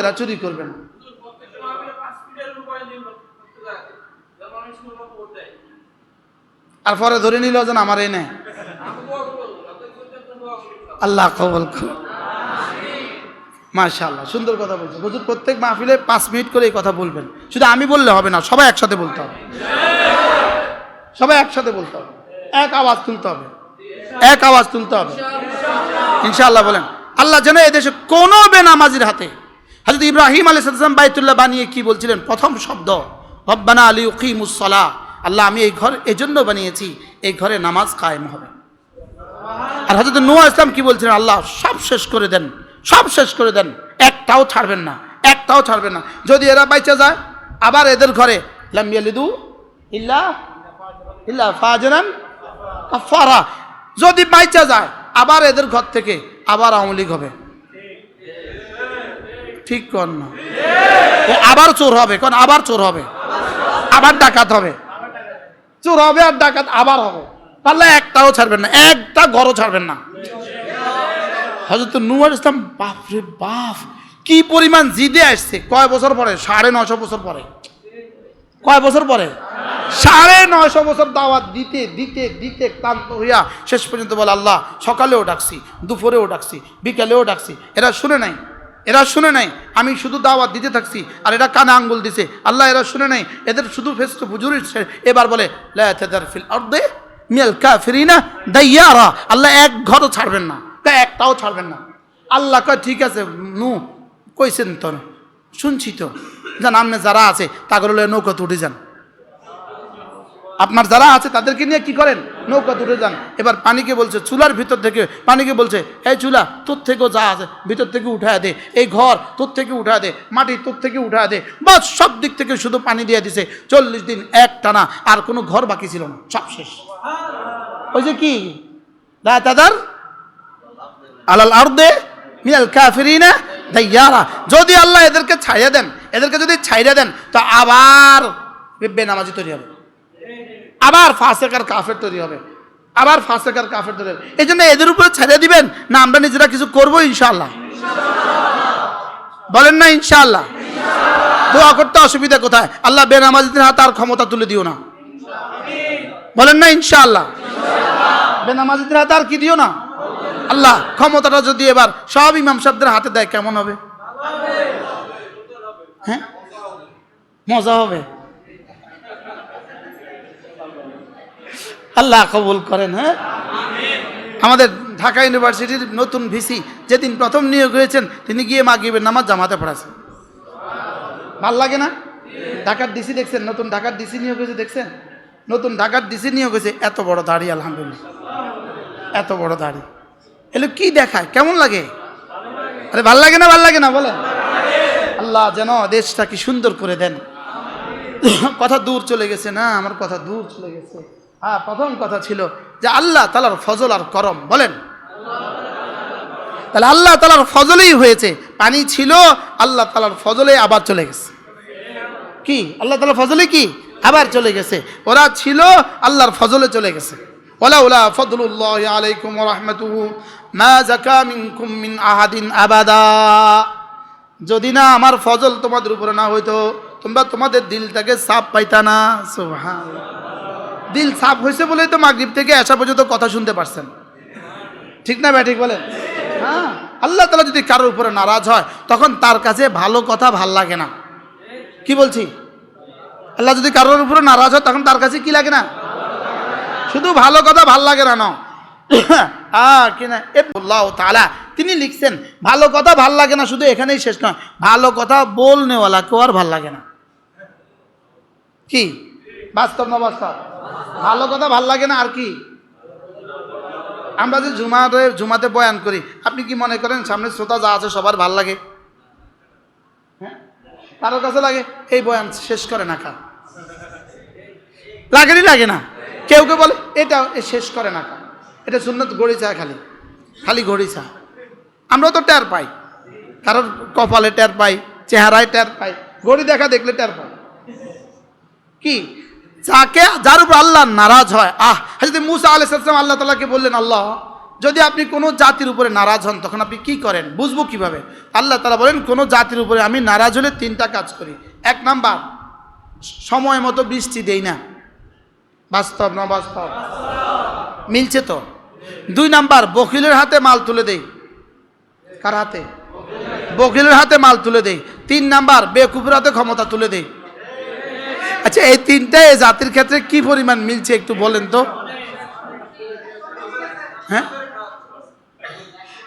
[SPEAKER 1] এরা চুরি করবে না। আর পরে ধরে নিল যেন আমার এই নেই। আল্লাহ কবুল করুন। মাশাআল্লাহ, সুন্দর কথা বলছেন হুজুর। প্রত্যেক মাহফিলে 5 মিনিট করে এই কথা বলবেন। শুধু আমি বললে হবে না, সবাই একসাথে বলতে হবে। সবাই একসাথে বলতে হবে, এক আওয়াজ তুলতে হবে ইনশাআল্লাহ। বলেন আল্লাহ যেন এদেশে কোনো বেনামাজির হাতে, হযরত ইব্রাহিম আলাইহিস সালাম বাইতুল্লাহ বানিয়ে কি বলছিলেন? প্রথম শব্দ রব্বানা লিইয়ুকিমুস সালাহ। আল্লাহ আমি এই ঘর এজন্য বানিয়েছি, এই ঘরে নামাজ কায়েম হবে। আর হযরত নূহ আলাইহিস সালাম কি বলছিলেন? আল্লাহ সব শেষ করে দেন, একটাও ছাড়বেন না। যদি এরা বাইচা যায়, আবার এদের ঘরে লাম ইয়ালিদু ইল্লা ফাজিরান কাফারা। যদি বাইচা যায়, আবার এদের ঘর থেকে আবার আওয়ামী লীগ হবে। ঠিক কর না? আবার চোর হবে, আবার ডাকাত হবে, চোর হবে আর ডাকাত আবার হবে। পারলে একটাও ছাড়বেন না, একটা ঘরও ছাড়বেন না। হযরত নূহ আলাইহিস সালাম, বাপ রে বাপ, কি পরিমাণ জিদে আসছে! কয় বছর পরে? 950 বছর পরে। কয় বছর পরে? 950 বছর দাওয়াত দিতে ক্লান্ত হইয়া শেষ পর্যন্ত বলে আল্লাহ সকালেও ডাকছি, দুপুরেও ডাকছি, বিকালেও ডাকছি, এরা শুনে নাই। আমি শুধু দাওয়াত দিতে থাকছি আর এরা কানে আঙ্গুল দিছে। আল্লাহ এরা শুনে নাই, এদের শুধু ফেসকে বুঝুরি। এবার বলে লা তাদার ফিল আরদি মিনাল কাফিরিনা দাইয়ারা। আল্লাহ এক ঘরও ছাড়বেন না, একটাও ছাড়বেন না। আল্লাহ কয় ঠিক আছে নূহ কইছেন তো, শুনছি তো, জান আপনি যারা আছে তাগরলে নৌকাতে উঠে যান। আপনার যারা আছে তাদেরকে নিয়ে কি করেন? নৌকাতে উঠে যান। এবার পানিকে বলছে, চুলার ভিতর থেকে পানিকে বলছে, এই চুলা তোর থেকেও যা আছে ভিতর থেকে উঠায় দে, এই ঘর তোর থেকে উঠায় দে, মাটি তোর থেকে উঠায় দে। বাস সব দিক থেকে শুধু পানি দিয়ে দিছে। 40 দিন এক টানা, আর কোনো ঘর বাকি ছিল না, সব শেষ। ওই যে কি লা তাদার আলাল আরদে মিনাল কাফিরিনা দাইয়ারা। যদি আল্লাহ এদেরকে ছাইড়া দেন, তো আবার বেনামাজি তৈরি হবে, আবার ফাসেক আর কাফের তৈরি হবে। এই জন্য এদের উপরে ছেড়ে দিবেন না, আমরা নিজেরা কিছু করবো ইনশাআল্লাহ? বলেন না ইনশাআল্লাহ? দোয়া করতে অসুবিধা কোথায়? আল্লাহ বেনামাজিদের হাতে আর ক্ষমতা তুলে দিও না, বলেন না ইনশাআল্লাহ। বেনামাজিদের হাতে আর কি দিও না, আল্লাহ ক্ষমতাটা যদি এবার সব ইমাম সাহেবদের হাতে দেয় কেমন হবে? হ্যাঁ, মজা হবে। আল্লাহ কবুল করেন। হ্যাঁ, আমাদের ঢাকা ইউনিভার্সিটির নতুন ভিসি যেদিন প্রথম নিয়োগ হয়েছেন তিনি গিয়ে মাগরিবের নামাজ জামাতে পড়াছেন। ভাল লাগে না? ঢাকার ডিসি দেখছেন, নতুন ঢাকার ডিসি নিয়োগ হয়েছে দেখছেন? নতুন ঢাকার ডিসি নিয়োগ হয়েছে, এত বড় দাড়ি, আলহামদুলিল্লাহ এত বড় দাড়ি। এগুলো কি দেখায়, কেমন লাগে? আরে ভাল লাগে না, ভাল লাগে না বলেন? আল্লাহ যেন দেশটা কি সুন্দর করে দেন। কথা দূর চলে গেছে না, আমার কথা দূর চলে গেছে। হ্যাঁ, প্রথম কথা ছিল যে আল্লাহ তাআলার ফজল আর করম, বলেন। তাহলে আল্লাহ তাআলার ফজলেই হয়েছে, পানি ছিল আল্লাহ তাআলার ফজলে আবার চলে গেছে। কি আল্লাহ তাআলার ফজলে কি আবার চলে গেছে? ওরা ছিল আল্লাহর ফজলে চলে গেছে। ওয়ালাউলা ফদলুল্লাহি আলাইকুম ওয়া রাহমাতুহু মা যাকা মিনকুম মিন আহাদিন আবাদা। যদি না আমার ফজল তোমাদের উপরে না হইতো, তোমরা তোমাদের দিলটাকে সাফ পাইতা না। সুবহানাল্লাহ। দিল সাফ হয়েছে বলেই তো মাগরিব থেকে এশা পর্যন্ত কথা শুনতে পারছেন, ঠিক না ব্যাঠিক বলেন? হ্যাঁ, আল্লাহ তাআলা যদি কারোর উপরে নারাজ হয় তখন তার কাছে ভালো কথা ভাল লাগে না। কি বলছি? আল্লাহ যদি কারোর উপরে নারাজ হয় তখন তার কাছে কি লাগে না? শুধু ভালো কথা ভাল লাগে না। কিনা আল্লাহ তাআলা তিনি লিখছেন ভালো কথা ভাল লাগে না, শুধু এখানেই শেষ নয়, ভালো কথা বলনেওয়ালাকেও আর ভাল লাগে না। কি বাস্তব না বাস্তব? ভালো কথা ভাল লাগে না। আর কি? আমরা যে জুমাতে বয়ান করি, আপনি কি মনে করেন সামনে শ্রোতা যা আছে সবার ভাল লাগে? হ্যাঁ, কারোর কাছে লাগে এই বয়ান শেষ করে না খা, লাগেনি লাগে না? কেউ কেউ বলে এটা শেষ করে না খা, এটা সুন্নত গড়ি চা, খালি খালি গড়ি চা। আমরাও তো টের পাই, কারোর কপালে টের পাই, চেহারায় টের পাই, গড়ি দেখা দেখলে টের পাই। কি যার উপর আল্লাহ নারাজ হয়, হযরত মূসা আলাইহিস সালাম আল্লাহ তাআলাকে বললেন, আল্লাহ যদি আপনি কোনো জাতির উপরে নারাজ হন তখন আপনি কি করেন, বুঝবো কিভাবে? আল্লাহ তাআলা বলেন কোনো জাতির উপরে আমি নারাজ হলে তিনটা কাজ করি। এক নাম্বার, সময় মতো বৃষ্টি দেই না। বাস্তব না বাস্তব? মিলছে তো? দুই নাম্বার, বখিলের হাতে মাল তুলে দেই। কার হাতে? বখিলের হাতে মাল তুলে দেই। তিন নাম্বার, বেকুফের হাতে ক্ষমতা তুলে দেই। আচ্ছা, এই তিনটা এই জাতির ক্ষেত্রে কি পরিমাণ মিলছে একটু বলেন তো? হ্যাঁ,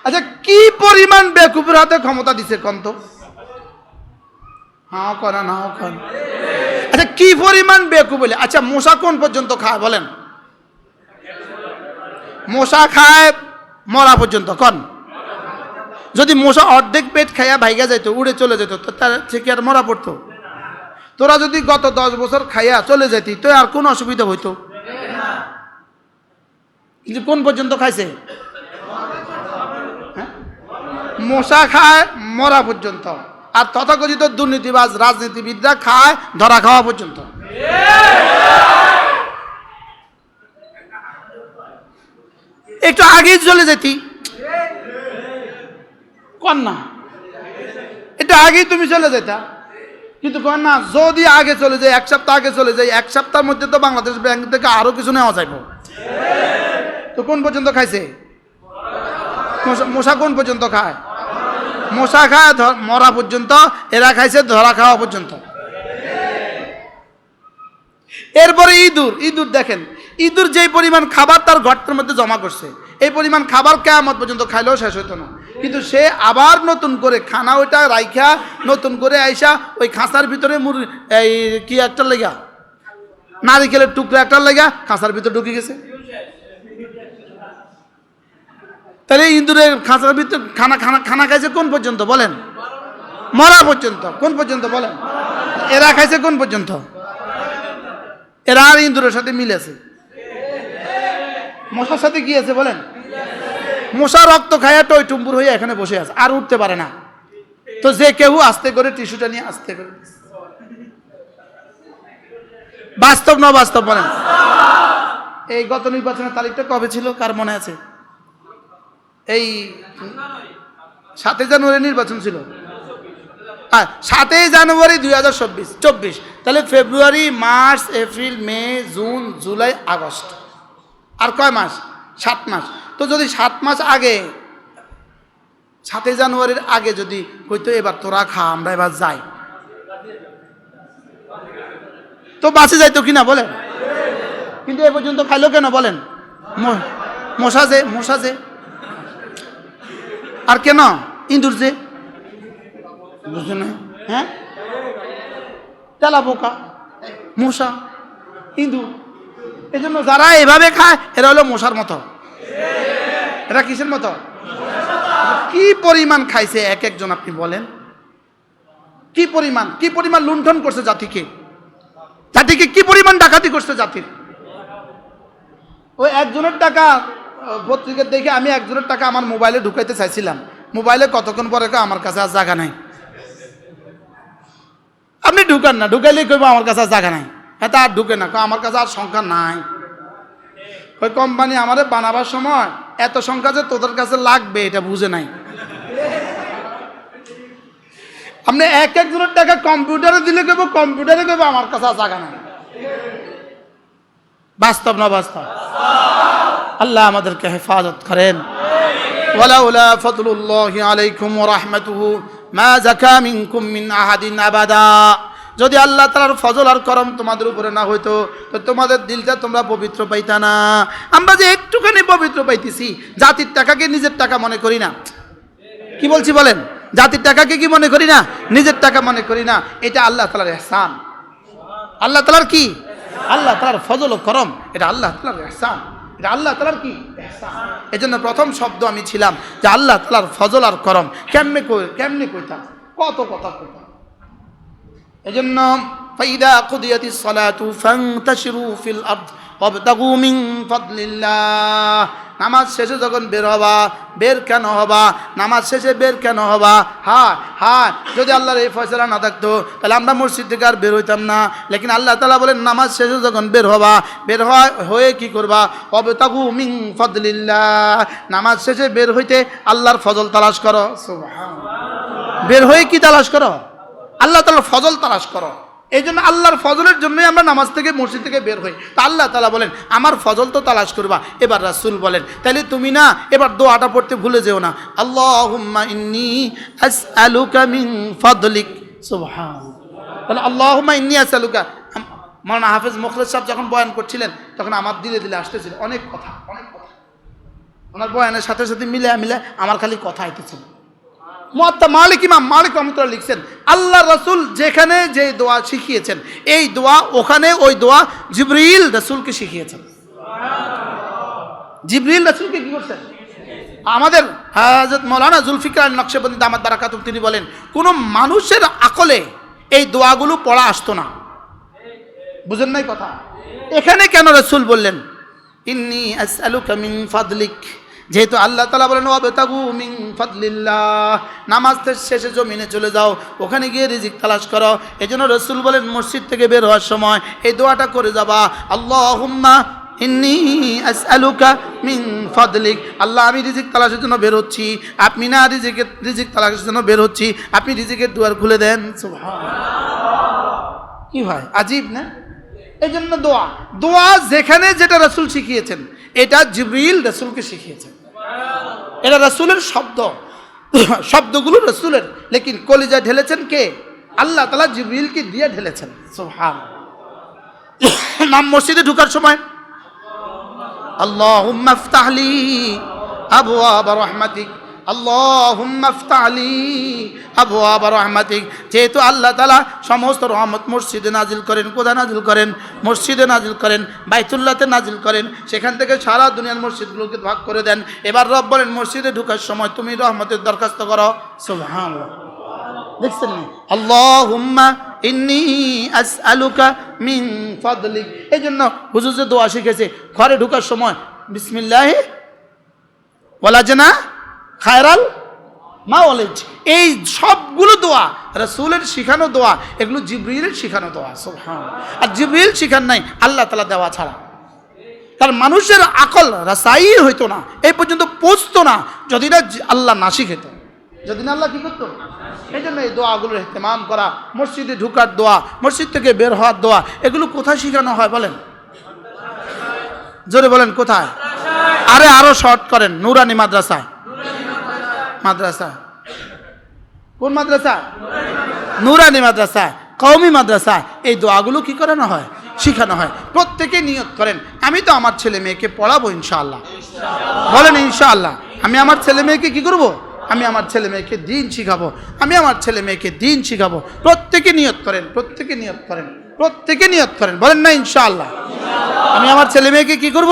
[SPEAKER 1] আচ্ছা কি পরিমাণ বেকুফের হাতে ক্ষমতা দিছে কোন তো? হ্যাঁ করা না কন। আচ্ছা কি পরিমাণ বেকুফ বলে? আচ্ছা মশা কোন পর্যন্ত খায় বলেন? মশা খায় মরা পর্যন্ত। কন যদি মশা অর্ধেক পেট খাইয়া ভাইগা যাইত, উড়ে চলে যেত, তার থেকে আর মরা পড়তো? তোরা যদি গত 10 বছর খাইয়া চলে যেতি তো আর কোন অসুবিধা হইতো? কিন্তু কোন পর্যন্ত খাইছে? মশা খায় মরা পর্যন্ত, আর তথাকথিত দুর্নীতিবাজ রাজনীতিবিদরা খায় ধরা খাওয়া পর্যন্ত। একটু আগেই চলে যেতি, কন না এটা আগেই তুমি চলে যেতা, কিন্তু কন না যদি আগে চলে যায়, এক সপ্তাহ আগে চলে যায়, এক সপ্তাহের মধ্যে তো বাংলাদেশ ব্যাংক থেকে আরো কিছু নেওয়া যাইব। তো কোন পর্যন্ত খাইছে? মশা কোন পর্যন্ত খায়? মশা খায় মরা পর্যন্ত, এরা খাইছে ধরা খাওয়া পর্যন্ত। এরপরে ইঁদুর দেখেন, ইঁদুর যেই পরিমাণ খাবার তার গর্তের মধ্যে জমা করছে, এই পরিমাণ খাবার কিয়ামত পর্যন্ত খাইলেও শেষ হইতো না। কিন্তু সে আবার নতুন করে খানা ওইটা রাইখা নতুন করে আইসা ওই খাঁচার ভিতরে এই কি একটা লেগা, নারিকেলের টুকরা একটা লেগা খাঁচার ভিতরে ঢুকে গেছে। তাহলে ইঁদুরের খাঁচার ভিতরে খানা খাইছে কোন পর্যন্ত বলেন? মরা পর্যন্ত। কোন পর্যন্ত বলেন? এরা খাইছে কোন পর্যন্ত? এরা আর ইঁদুরের সাথে মিলেছে, মশার সাথে কি আছে বলেন? মশা রক্ত খাইয়া টই টুম্বুর হয়ে এখানে বসে আছে, আর উঠতে পারে না। তো যে কেউ আস্তে করে টিস্যুটা নিয়ে আস্তে করে। বাস্তব না বাস্তব বলেন? এই গত নির্বাচনের তারিখটা কবে ছিল কার মনে আছে? এই 7 জানুয়ারি নির্বাচন ছিল। 7ই জানুয়ারি 2024, তাহলে ফেব্রুয়ারি, মার্চ, এপ্রিল, মে, জুন, জুলাই, আগস্ট, আর কয় মাস? 7 মাস। তো যদি 7 মাস আগে, 7ই জানুয়ারির আগে যদি কইতো এবার তোরা খা, আমরা এবার যাই, তো বাঁচে যাইতো কিনা বলেন? কিন্তু এ পর্যন্ত খাইলো কেন বলেন? মশা যে, আর কেন? ইঁদুর যে, বুঝছে না? হ্যাঁ, তেলা পোকা, মশা, ইঁদুর, এই জন্য যারা এভাবে খায় এরা হলো মশার মতো। এরা কিসের মতো? কি পরিমাণ খাইছে এক একজন, আপনি বলেন? কি পরিমাণ লুণ্ঠন করছে জাতিকে কি পরিমাণ ডাকাতি করছে জাতির। ওই একজনের টাকা পত্রিকা দেখে আমি একজনের টাকা আমার মোবাইলে ঢুকাইতে চাইছিলাম, মোবাইলে কতক্ষণ পরে আমার কাছে আর জায়গা নাই। আপনি ঢুকান না, ঢুকাইলেই কইব আমার কাছে আর জায়গা নাই, এটা আর ঢুকে না, আমার কাছে আর সংখ্যা নাই। ওই কোম্পানি আমারে বানাবার সময় এত সংখ্যা যে তোদের কাছে লাগবে এটা বুঝে নাই। আপনি এক একজনের টাকা কম্পিউটারে দিলে কইব, কম্পিউটারে কইব আমার কাছে আর জায়গা নাই। বাস্তব না বাস্তব? আল্লাহ আমাদেরকে হেফাজত করেন। ওয়ালাউলা ফাদলুল্লাহি আলাইকুম ওয়া রাহমাতুহু মা যাকা মিনকুম মিন আহাদিন আবাদা। যদি আল্লাহ তাআলার ফজল আর করম তোমাদের উপরে না হইতো তো তোমাদের দিলটা তোমরা পবিত্র পাইতা না। আমরা যে একটুখানি পবিত্র পাইতেছি, জাতির টাকাকে নিজের টাকা মনে করি না। কি বলছি বলেন? জাতির টাকাকে কি মনে করি না? নিজের টাকা মনে করি না। এটা আল্লাহ তাআলার ইহসান। আল্লাহ তাআলার কি? আল্লাহ তাআলার ফজল ও করম, এটা আল্লাহ তাআলার ইহসান। এটা আল্লাহ তাআলার কি? ইহসান। এজন্য প্রথম শব্দ আমি ছিলাম যে আল্লাহ তাআলার ফজল আর করম কেমনে কইতাম, কত কথা কইতাম। এজন্য ফাইদা কুদিয়াতিস সালাতু ফান্তাশিরু ফিল আরদ ওয়াবতাগু মিন ফাদলিল্লাহ। নামাজ শেষে যখন বের হবা, বের কেন হবা? নামাজ শেষে বের কেন হবা? হ্যাঁ, যদি আল্লাহর এই ফয়সালা না থাকতো তাহলে আমরা মসজিদ থেকে আর বের হইতাম না। লেকিন আল্লাহ তাআলা বলেন নামাজ শেষে যখন বের হবা, বের হয়ে কি করবা? ওয়াবতাগু মিন ফাদলিল্লাহ। নামাজ শেষে বের হইতে আল্লাহর ফজল তালাশ করো। সুবহানাল্লাহ। বের হয়ে কি তালাশ করো? আল্লাহ তাআলার ফজল তালাশ করো। এই জন্য আল্লাহর ফজলের জন্যই আমরা নামাজ থেকে, মসজিদ থেকে বের হই। তা আল্লাহ তাআলা বলেন আমার ফজল তো তালাশ করবা। এবার রাসূল বলেন তাহলে তুমি না এবার দোয়াটা পড়তে ভুলে যেও না, আল্লাহুম্মা ইন্নী আসআলুকা মিন ফাদলিক। সুবহানাল্লাহ। তাহলে আল্লাহুম্মা ইন্নী আসআলুকা। মাওলানা হাফেজ মুখলেস সাহেব যখন বয়ান করছিলেন তখন আমার দিলে আসতেছিল অনেক কথা। ওনার বয়ানের সাথে সাথে মিলে আমার খালি কথা আইতেছিল। মুয়াত্তা মালিক, ইমাম মালিক রহমাতুল্লাহ লিখছেন আল্লাহ রাসূল যেখানে যে দোয়া শিখিয়েছেন, এই দোয়া ওখানে ওই দোয়া জিবরিল রাসূলকে শিখিয়েছেন। জিবরিল রাসূলকে কি করছেন? আমাদের হযরত মাওলানা জুলফিকার আলী নকশবন্দি দামাত বারাকাতুহু তিনি বলেন কোন মানুষের আকলে এই দোয়াগুলো পড়া আসতো না। বুঝেন নাই কথা? এখানে কেন রাসূল বললেন ইন্নী আসআলুকা মিন ফাদলিক? যেহেতু আল্লাহ তাআলা বলেন ওয়াবতাগু মিন ফাদলিল্লাহ, নামাজ শেষে জমিনে চলে যাও, ওখানে গিয়ে রিজিক তালাশ করো। এজন্য রাসূল বলেন মসজিদ থেকে বের হওয়ার সময় এই দোয়াটা করে যাবা, আল্লাহুম্মা ইন্নী আসআলুকা মিন ফাদলিক। আল্লাহ আমি রিজিক তালাশের জন্য বের হচ্ছি, আপনি না রিজিক তালাশের জন্য বের হচ্ছি, আপনি রিজিকের দুয়ার খুলে দেন। সুবহানাল্লাহ। কি ভাই আজীব না? এই জন্য দোয়া যেখানে যেটা রাসূল শিখিয়েছেন এটা জিবরিল রাসূলকে শিখিয়েছেন। এটা রাসূলের শব্দগুলো রাসূলের, লেকিন কলিজা ঢেলেছেন কে? আল্লাহ তাআলা জিবরিলকে দিয়ে ঢেলেছেন। সুবহানাল্লাহ। নাম মসজিদে ঢোকার সময় আল্লাহুম্মা ইফতাহলি আবওয়াব রাহমাতিক, আল্লাহুম্মা ইফতাহলি আবওয়াব রাহমাতিক। যেহেতু আল্লাহ তাআলা সমস্ত রহমত মসজিদে নাজিল করেন, কোথায় নাজিল করেন? মসজিদে নাজিল করেন, বাইতুল্লাহতে নাজিল করেন, সেখান থেকে সারা দুনিয়ার মসজিদগুলোকে ভাগ করে দেন। এবার রব বলেন মসজিদে ঢোকার সময় তুমি রহমতের দরখাস্ত করো। সুবহানাল্লাহ। দেখছেন না? আল্লাহুম্মা ইন্নী আসআলুকা মিন ফাদলিক। এই জন্য হুজুর যে দোয়া শিখেছে ঘরে ঢোকার সময় বিসমিল্লাহি ওয়ালাজনা খায়রাল মা ওয়ালিজ, এই সবগুলো দোয়া রাসূলের শিখানো দোয়া, এগুলো জিবরিলের শিখানো দোয়া। সুবহানাল্লাহ। আর জিবরিল শিখান নাই আল্লাহ তাআলা দেওয়া ছাড়া। তার মানুষের আকল রাসাই হইতো না, এই পর্যন্ত পৌঁছতো না যদি না আল্লাহ না শিখাতো। যদি না আল্লাহ কি করতো? এই জন্য এই দোয়াগুলোর ইহতেমাম করা, মসজিদে ঢুকার দোয়া, মসজিদ থেকে বের হওয়ার দোয়া, এগুলো কোথায় শেখানো হয় বলেন? জোরে বলেন কোথায়? আরে আরো শর্ট করেন, নুরানি মাদ্রাসায়। মাদ্রাসা কোন মাদ্রাসা? নুরানি মাদ্রাসা, কওমি মাদ্রাসা। এই দোয়াগুলো কি করানো হয়? শিখানো হয়। প্রত্যেকে নিয়ত করেন, আমি তো আমার ছেলে মেয়েকে পড়াবো ইনশাআল্লাহ। বলেন ইনশাআল্লাহ। আমি আমার ছেলে মেয়েকে কি করব? আমি আমার ছেলে মেয়েকে দিন শিখাবো, আমি আমার ছেলে মেয়েকে দিন শিখাবো। প্রত্যেকে নিয়ত করেন, প্রত্যেকে নিয়ত করেন, প্রত্যেকে নিয়ত করেন, বলেন না ইনশাআল্লাহ। আমি আমার ছেলে মেয়েকে কি করব?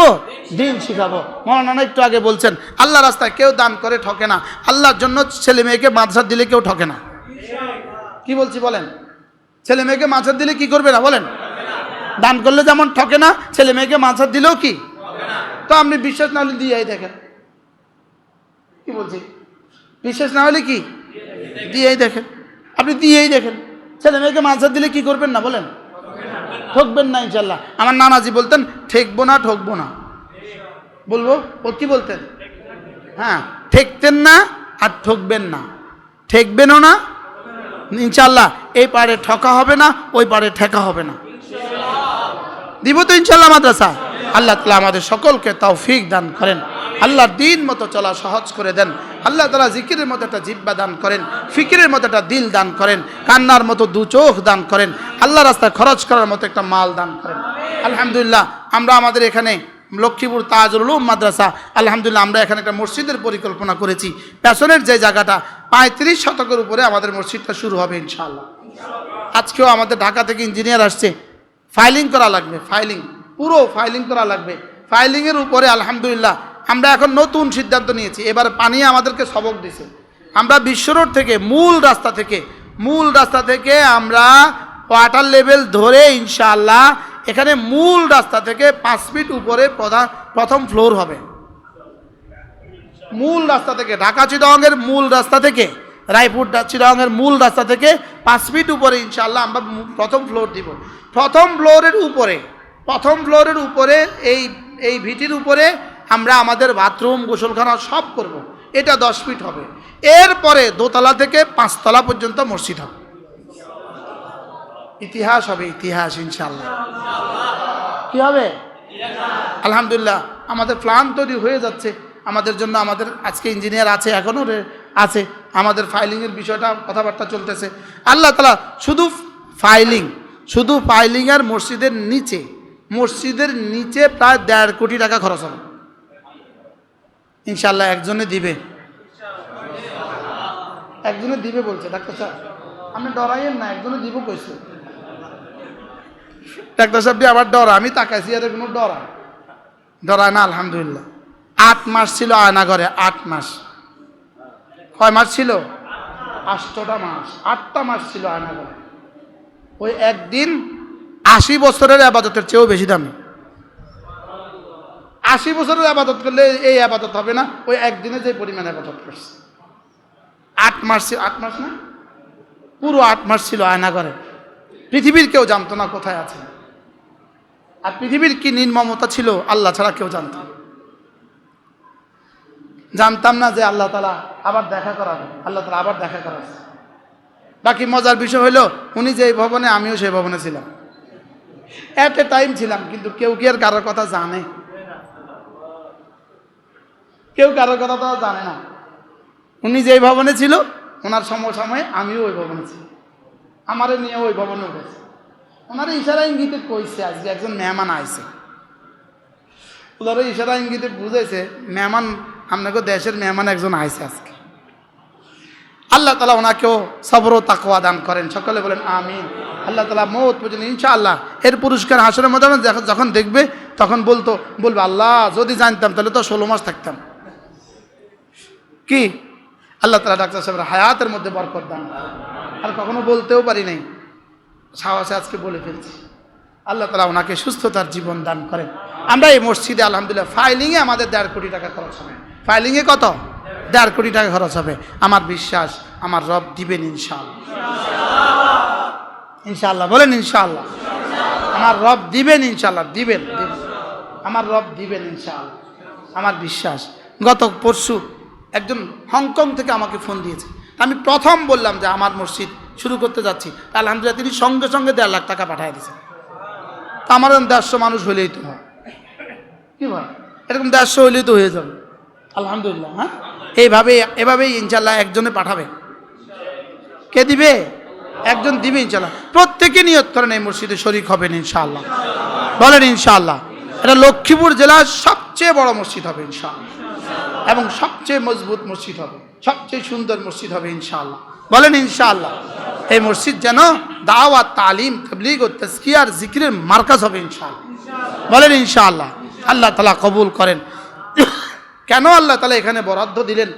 [SPEAKER 1] দিন শিখাবো। মৌলানা একটু আগে বলছেন আল্লাহ রাস্তায় কেউ দান করে ঠকে না, আল্লাহর জন্য ছেলে মেয়েকে মাদ্রাসা দিলে কেউ ঠকে না। কি বলছি বলেন? ছেলে মেয়েকে মাদ্রাসা দিলে কি করবে না বলেন? দান করলে যেমন ঠকে না, ছেলে মেয়েকে মাদ্রাসা দিলেও কি? তো আপনি বিশ্বাস না হলে দিয়েই দেখেন। কি বলছি? বিশ্বাস না হলে কি? দিয়েই দেখেন। আপনি দিয়েই দেখেন, ছেলে মেয়েকে মাদ্রাসা দিলে কি করবেন না বলেন? ঠকবেন না ইনশাল্লাহ। আমার নানাজি বলতেন ঠেকবো না, ঠকবো না। বলবো ও কি বলতেন? হ্যাঁ, ঠেকতেন না আর ঠকবেন না, ঠেকবেনও না ইনশাল্লাহ। এই পারে ঠকা হবে না, ওই পারে ঠেকা হবে না। দিব তো ইনশাল্লাহ মাদ্রাসা। আল্লাহ তাআলা আমাদের সকলকে তৌফিক দান করেন, আল্লাহর দিন মতো চলা সহজ করে দেন। আল্লাহ তাআলা জিকিরের মতো একটা জিহ্বা দান করেন, ফিকিরের মতো একটা দিল দান করেন, কান্নার মতো দু চোখ দান করেন, আল্লাহ রাস্তায় খরচ করার মতো একটা মাল দান করেন। আলহামদুলিল্লাহ আমরা আমাদের এখানে লক্ষ্মীপুর তাজুল উলুম মাদ্রাসা, আলহামদুলিল্লাহ আমরা এখানে একটা মসজিদের পরিকল্পনা করেছি। পেছনের যে জায়গাটা 35 শতকের উপরে আমাদের মসজিদটা শুরু হবে ইনশাআল্লাহ। আজকেও আমাদের ঢাকা থেকে ইঞ্জিনিয়ার আসছে, ফাইলিং করা লাগবে, ফাইলিং, পুরো ফাইলিং করা লাগবে। ফাইলিংয়ের উপরে আলহামদুলিল্লাহ আমরা এখন নতুন সিদ্ধান্ত নিয়েছি। এবার পানি আমাদেরকে সবক দিছে। আমরা বিশ্ব রোড থেকে মূল রাস্তা থেকে আমরা ওয়াটার লেভেল ধরে ইনশাআল্লাহ এখানে মূল রাস্তা থেকে 5 ফিট উপরে প্রথম ফ্লোর হবে। মূল রাস্তা থেকে, ঢাকা চিটাগংয়ের মূল রাস্তা থেকে, রায়পুর চিটাগংয়ের মূল রাস্তা থেকে 5 ফিট উপরে ইনশাআল্লাহ আমরা প্রথম ফ্লোর দিব। প্রথম ফ্লোরের উপরে এই ভিটির উপরে আমরা আমাদের বাথরুম, গোসলখানা সব করব। এটা 10 ফিট হবে। এরপরে দোতলা থেকে 5 তলা পর্যন্ত মসজিদ হবে। ইতিহাস হবে, ইতিহাস ইনশাআল্লাহ। কি হবে? আলহামদুলিল্লাহ আমাদের প্ল্যান তৈরি হয়ে যাচ্ছে আমাদের জন্য। আমাদের আজকে ইঞ্জিনিয়ার আছে, এখনও আছে, আমাদের ফাইলিংয়ের বিষয়টা কথাবার্তা চলতেছে। আল্লাহ তাআলা শুধু ফাইলিং আর মসজিদের নিচে প্রায় 1.5 কোটি টাকা খরচ হবে ইনশাআল্লাহ। একজনে দিবে বলছে ডাক্তার সাহেব, আপনি ডরাইয়েন না, একজনে দিব কইছে ডাক্তার সাহেব। আবার ডরা, আমি তাকাইছি আর কোনো ডরায় না আলহামদুলিল্লাহ। 8 মাস ছিল আয়না ঘরে, 8 মাস। কয় মাস ছিল? 8টা মাস, 8টা মাস ছিল আয়না ঘরে। ওই একদিন 80 বছরের আবাদতের চেয়েও বেশি দামি। 80 বছরের আবাদত করলে এই আবাদত হবে না, ওই একদিনে যে পরিমাণ আবাদত করছে। 8 মাস ছিল, 8 মাস না, পুরো 8 মাস ছিল আয়না ঘরে। পৃথিবীর কেউ জানতো না কোথায় আছে। আর পৃথিবীর কি নির্মমতা ছিল আল্লাহ ছাড়া কেউ জানতাম না যে আল্লাহ তাআলা আবার দেখা করাবে। আল্লাহ তাআলা আবার দেখা করাবে। বাকি মজার বিষয় হলো উনি যে ভবনে, আমিও সেই ভবনে ছিলাম, এট এ টাইম ছিলাম। কিন্তু কেউ কি আর কারোর কথা জানে? কেউ কারোর কথা তো জানে না। উনি যেই ভবনে ছিল, ওনার সময়ে আমিও ওই ভবনে ছিলাম, আমারে নিয়ে ওই ভবনে উঠেছে। ওনারা ইশারা ইঙ্গিতে কইছে আজকে একজন মেহমান আইছে। ওনারা ইশারা ইঙ্গিতে বুঝাইছে মেহমান, আপনাকে দেশের মেহমান একজন আইছে আজকে। আল্লাহ তাআলা ওনাকেও সবর ও তাকওয়া দান করেন, সকলে বলেন আমিন। আল্লাহ তাআলা মওত পর্যন্ত ইনশাআল্লাহ এর পুরস্কার হাসরের ময়দানে যখন দেখবে তখন বলবে আল্লাহ যদি জানতাম তাহলে তো 16 মাস থাকতাম। কি আল্লাহ তাআলা ডাক্তার সাহেবের হায়াতের মধ্যে বরকত দান করেন। আর কখনো বলতেও পারি নাই, সাহসে আজকে বলে ফেলছি। আল্লাহ তাআলা ওনাকে সুস্থতার জীবন দান করেন। আমরা এই মসজিদে আলহামদুলিল্লাহ ফাইলিংয়ে আমাদের 1.5 কোটি টাকা খরচ হবে। ফাইলিংয়ে কত? 1.5 কোটি টাকা খরচ হবে। আমার বিশ্বাস আমার রব দিবেন ইনশাআল্লাহ। ইনশাআল্লাহ বলেন ইনশাআল্লাহ। আমার রব দিবেন ইনশাআল্লাহ, দিবেন। আমার রব দিবেন ইনশাআল্লাহ, আমার বিশ্বাস। গত পরশু একজন হংকং থেকে আমাকে ফোন দিয়েছে। আমি প্রথম বললাম যে আমার মসজিদ শুরু করতে যাচ্ছি, আলহামদুলিল্লাহ তিনি সঙ্গে সঙ্গে 1.5 লাখ টাকা পাঠিয়ে দিয়েছেন। তা আমার 150 মানুষ হইলেই তো হয়, কি হয়, এরকম 150 হইলেই তো হয়ে যাবে আলহামদুলিল্লাহ। হ্যাঁ, এভাবেই ইনশাল্লাহ একজনে পাঠাবে। কে দিবে? একজন দিবে ইনশাল্লাহ। প্রত্যেকে নিয়ত করেন এই মসজিদে শরীক হবেন ইনশাআল্লাহ, বলেন ইনশাআল্লাহ। এটা লক্ষ্মীপুর জেলার সবচেয়ে বড় মসজিদ হবে ইনশাআল্লাহ, এবং সবচেয়ে মজবুত মসজিদ হবে, সবচেয়ে সুন্দর মসজিদ হবে ইনশাআল্লাহ, বলেন ইনশাআল্লাহ। এই মসজিদ যেন দাওয়াত, তালিম, তাবলীগ ও তাজকিয়ার জিকিরের মার্কাজ হবে ইনশাআল্লাহ, বলেন ইনশাআল্লাহ। আল্লাহ তাআলা কবুল করেন। কেন আল্লাহ তাআলা এখানে বরাদ্দ দিলেন?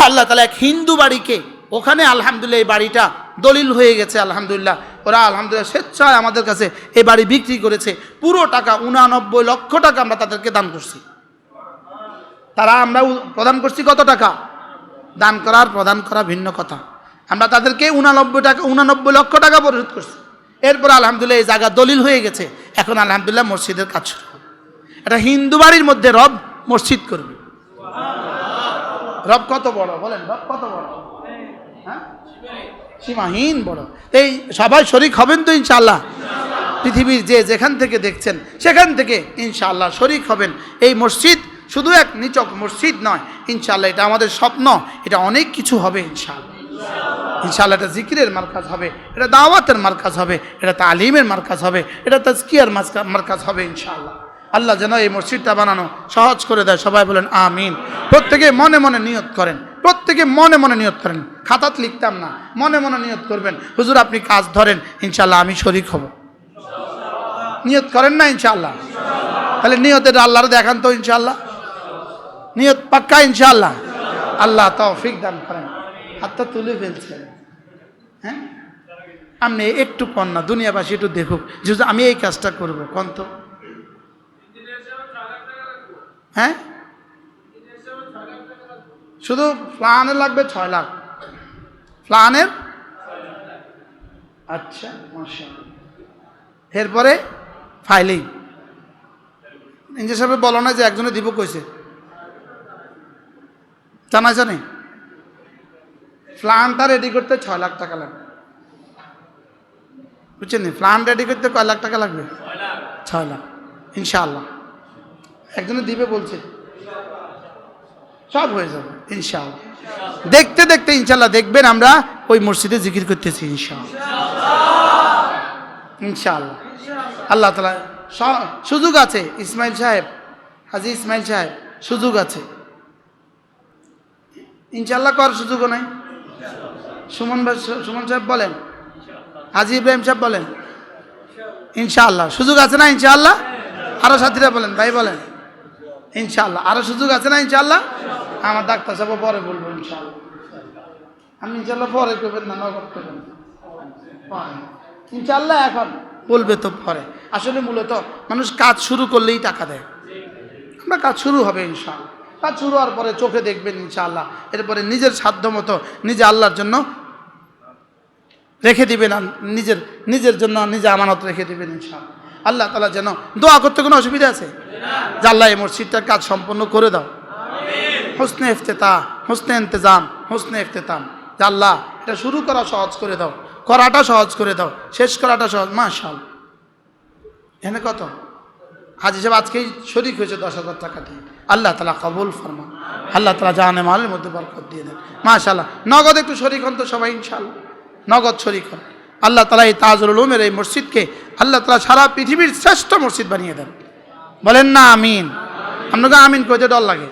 [SPEAKER 1] আল্লাহ তাআলা এক হিন্দু বাড়িকে, ওখানে আলহামদুলিল্লাহ এই বাড়িটা দলিল হয়ে গেছে আলহামদুলিল্লাহ, ওরা আলহামদুলিল্লাহ স্বেচ্ছায় আমাদের কাছে এই বাড়ি বিক্রি করেছে। পুরো টাকা 89 লক্ষ টাকা আমরা তাদেরকে দান করছি। আমরা প্রদান করছি কত টাকা? দান করার প্রদান করা ভিন্ন কথা। আমরা তাদেরকে 89 লক্ষ টাকা পরিশোধ করছি। এরপর আলহামদুলিল্লাহ এই জায়গা দলিল হয়ে গেছে। এখন আলহামদুলিল্লাহ মসজিদের কাজ শুরু হবে। এটা হিন্দু বাড়ির মধ্যে রব মসজিদ করবে। রব কত বড় বলেন, রব কত বড়? হ্যাঁ, সীমাহীন বড়। এই সবাই শরীক হবেন তো ইনশাআল্লাহ? পৃথিবীর যেখান থেকে দেখছেন সেখান থেকে ইনশাআল্লাহ শরীক হবেন। এই মসজিদ শুধু এক নিচক মসজিদ নয় ইনশাআল্লাহ, এটা আমাদের স্বপ্ন, এটা অনেক কিছু হবে ইনশাআল্লাহ। ইনশাআল্লাহ এটা জিকিরের মার্কাজ হবে, এটা দাওয়াতের মার্কাজ হবে, এটা তালিমের মার্কাজ হবে, এটা তাজকিয়ার মার্কাজ হবে ইনশাআল্লাহ। আল্লাহ যেন এই মসজিদটা বানানো সহজ করে দেয়। সবাই বলেন আমিন। প্রত্যেকে মনে মনে নিয়ত করেন, প্রত্যেকে মনে মনে নিয়ত করেন। খাতাত লিখতাম না, মনে মনে নিয়ত করবেন। হুজুর আপনি কাজ ধরেন, ইনশাআল্লাহ আমি শরীক হব। নিয়ত করেন না ইনশাআল্লাহ? তাহলে নিয়তের আল্লাহর দেখান তো ইনশাআল্লাহ। নিয়ত পাক্কা ইনশাআল্লাহ। আল্লাহ তৌফিক দান করেন। হাতটা তুলে ফেলছেন। হ্যাঁ, আপনি একটু কন না, দুনিয়াবাসী একটু দেখুক যে আমি এই কাজটা করবো, কন তো। হ্যাঁ, শুধু প্ল্যানের লাগবে 6 লাখ। প্ল্যানের, আচ্ছা মাশাআল্লাহ। এরপরে ফাইলিং। ইঞ্জিনিয়ার সাহেব বলো না যে একজনে দিব কইছে, জানে প্ল্যানটা রেডি করতে 6 লাখ টাকা লাগবে, বুঝছেন? প্ল্যান রেডি করতে কয় লাখ টাকা লাগবে? 6 লাখ ইনশাআল্লাহ। একজনে দিবে বলছে, সব হয়ে যাবে ইনশাআল্লাহ। দেখতে দেখতে ইনশাআল্লাহ দেখবেন আমরা ওই মসজিদে জিকির করতেছি ইনশাআল্লাহ, ইনশাআল্লাহ। আল্লাহ তাআলা সুযোগ আছে। ইসমাইল সাহেব, হাজী ইসমাইল সাহেব, সুযোগ আছে ইনশাআল্লাহ। করার সুযোগও নাই। সুমন সাহেব বলেন, হাজী ইব্রাহিম সাহেব বলেন, ইনশাআল্লাহ সুযোগ আছে না ইনশাআল্লাহ? আরো সাথীরা বলেন, ভাই বলেন ইনশাআল্লাহ আরো সুযোগ আছে না ইনশাআল্লাহ? আমার ডাক্তার সাহেব পরে বলবো ইনশাআল্লাহ। আমি ইনশাআল্লাহ পরে করবেন না, নগদ করবেন ইনশাআল্লাহ। এখন বলবে তো পরে। আসলে মূলত মানুষ কাজ শুরু করলেই টাকা দেয়। আমরা কাজ শুরু হবে ইনশাআল্লাহ। কাজ শুরু হওয়ার পরে চোখে দেখবেন ইনশাআল্লাহ। এরপরে নিজের সাধ্য মতো নিজে আল্লাহর জন্য রেখে দিবেন, নিজের জন্য নিজে আমানত রেখে দিবেন ইনশাআল্লাহ। আল্লাহ তাআলা যেন, দোয়া করতে কোনো অসুবিধা আছে? যে আল্লাহ এই মসজিদটার কাজ সম্পন্ন করে দাও। হুসনে ইফতেতাহ, হুসনে ইন্তেজাম, হুসনে ইফতেতাম। যে আল্লাহ এটা শুরু করা সহজ করে দাও, করাটা সহজ করে দাও, শেষ করাটা সহজ। মাশাআল্লাহ। এখানে কত হাজী সাহেব আজকেই শরীক হয়েছে 10,000 টাকা দিয়ে। আল্লাহ তাআলা কবুল ফরমান। আল্লাহ তাআলা জানে মালের মধ্যে বরকত দিয়ে দেন। মাশাআল্লাহ। নগদ একটু শরীক হন তো সবাই ইনশাআল্লাহ, নগদ শরীক হন। আল্লাহ তাআলা এই তাজুল উলুমের এই মসজিদকে আল্লাহ তাআলা সারা পৃথিবীর শ্রেষ্ঠ মসজিদ বানিয়ে দেন। বলেন না আমিন? আপনাকে আমিন কইতে ডর লাগে।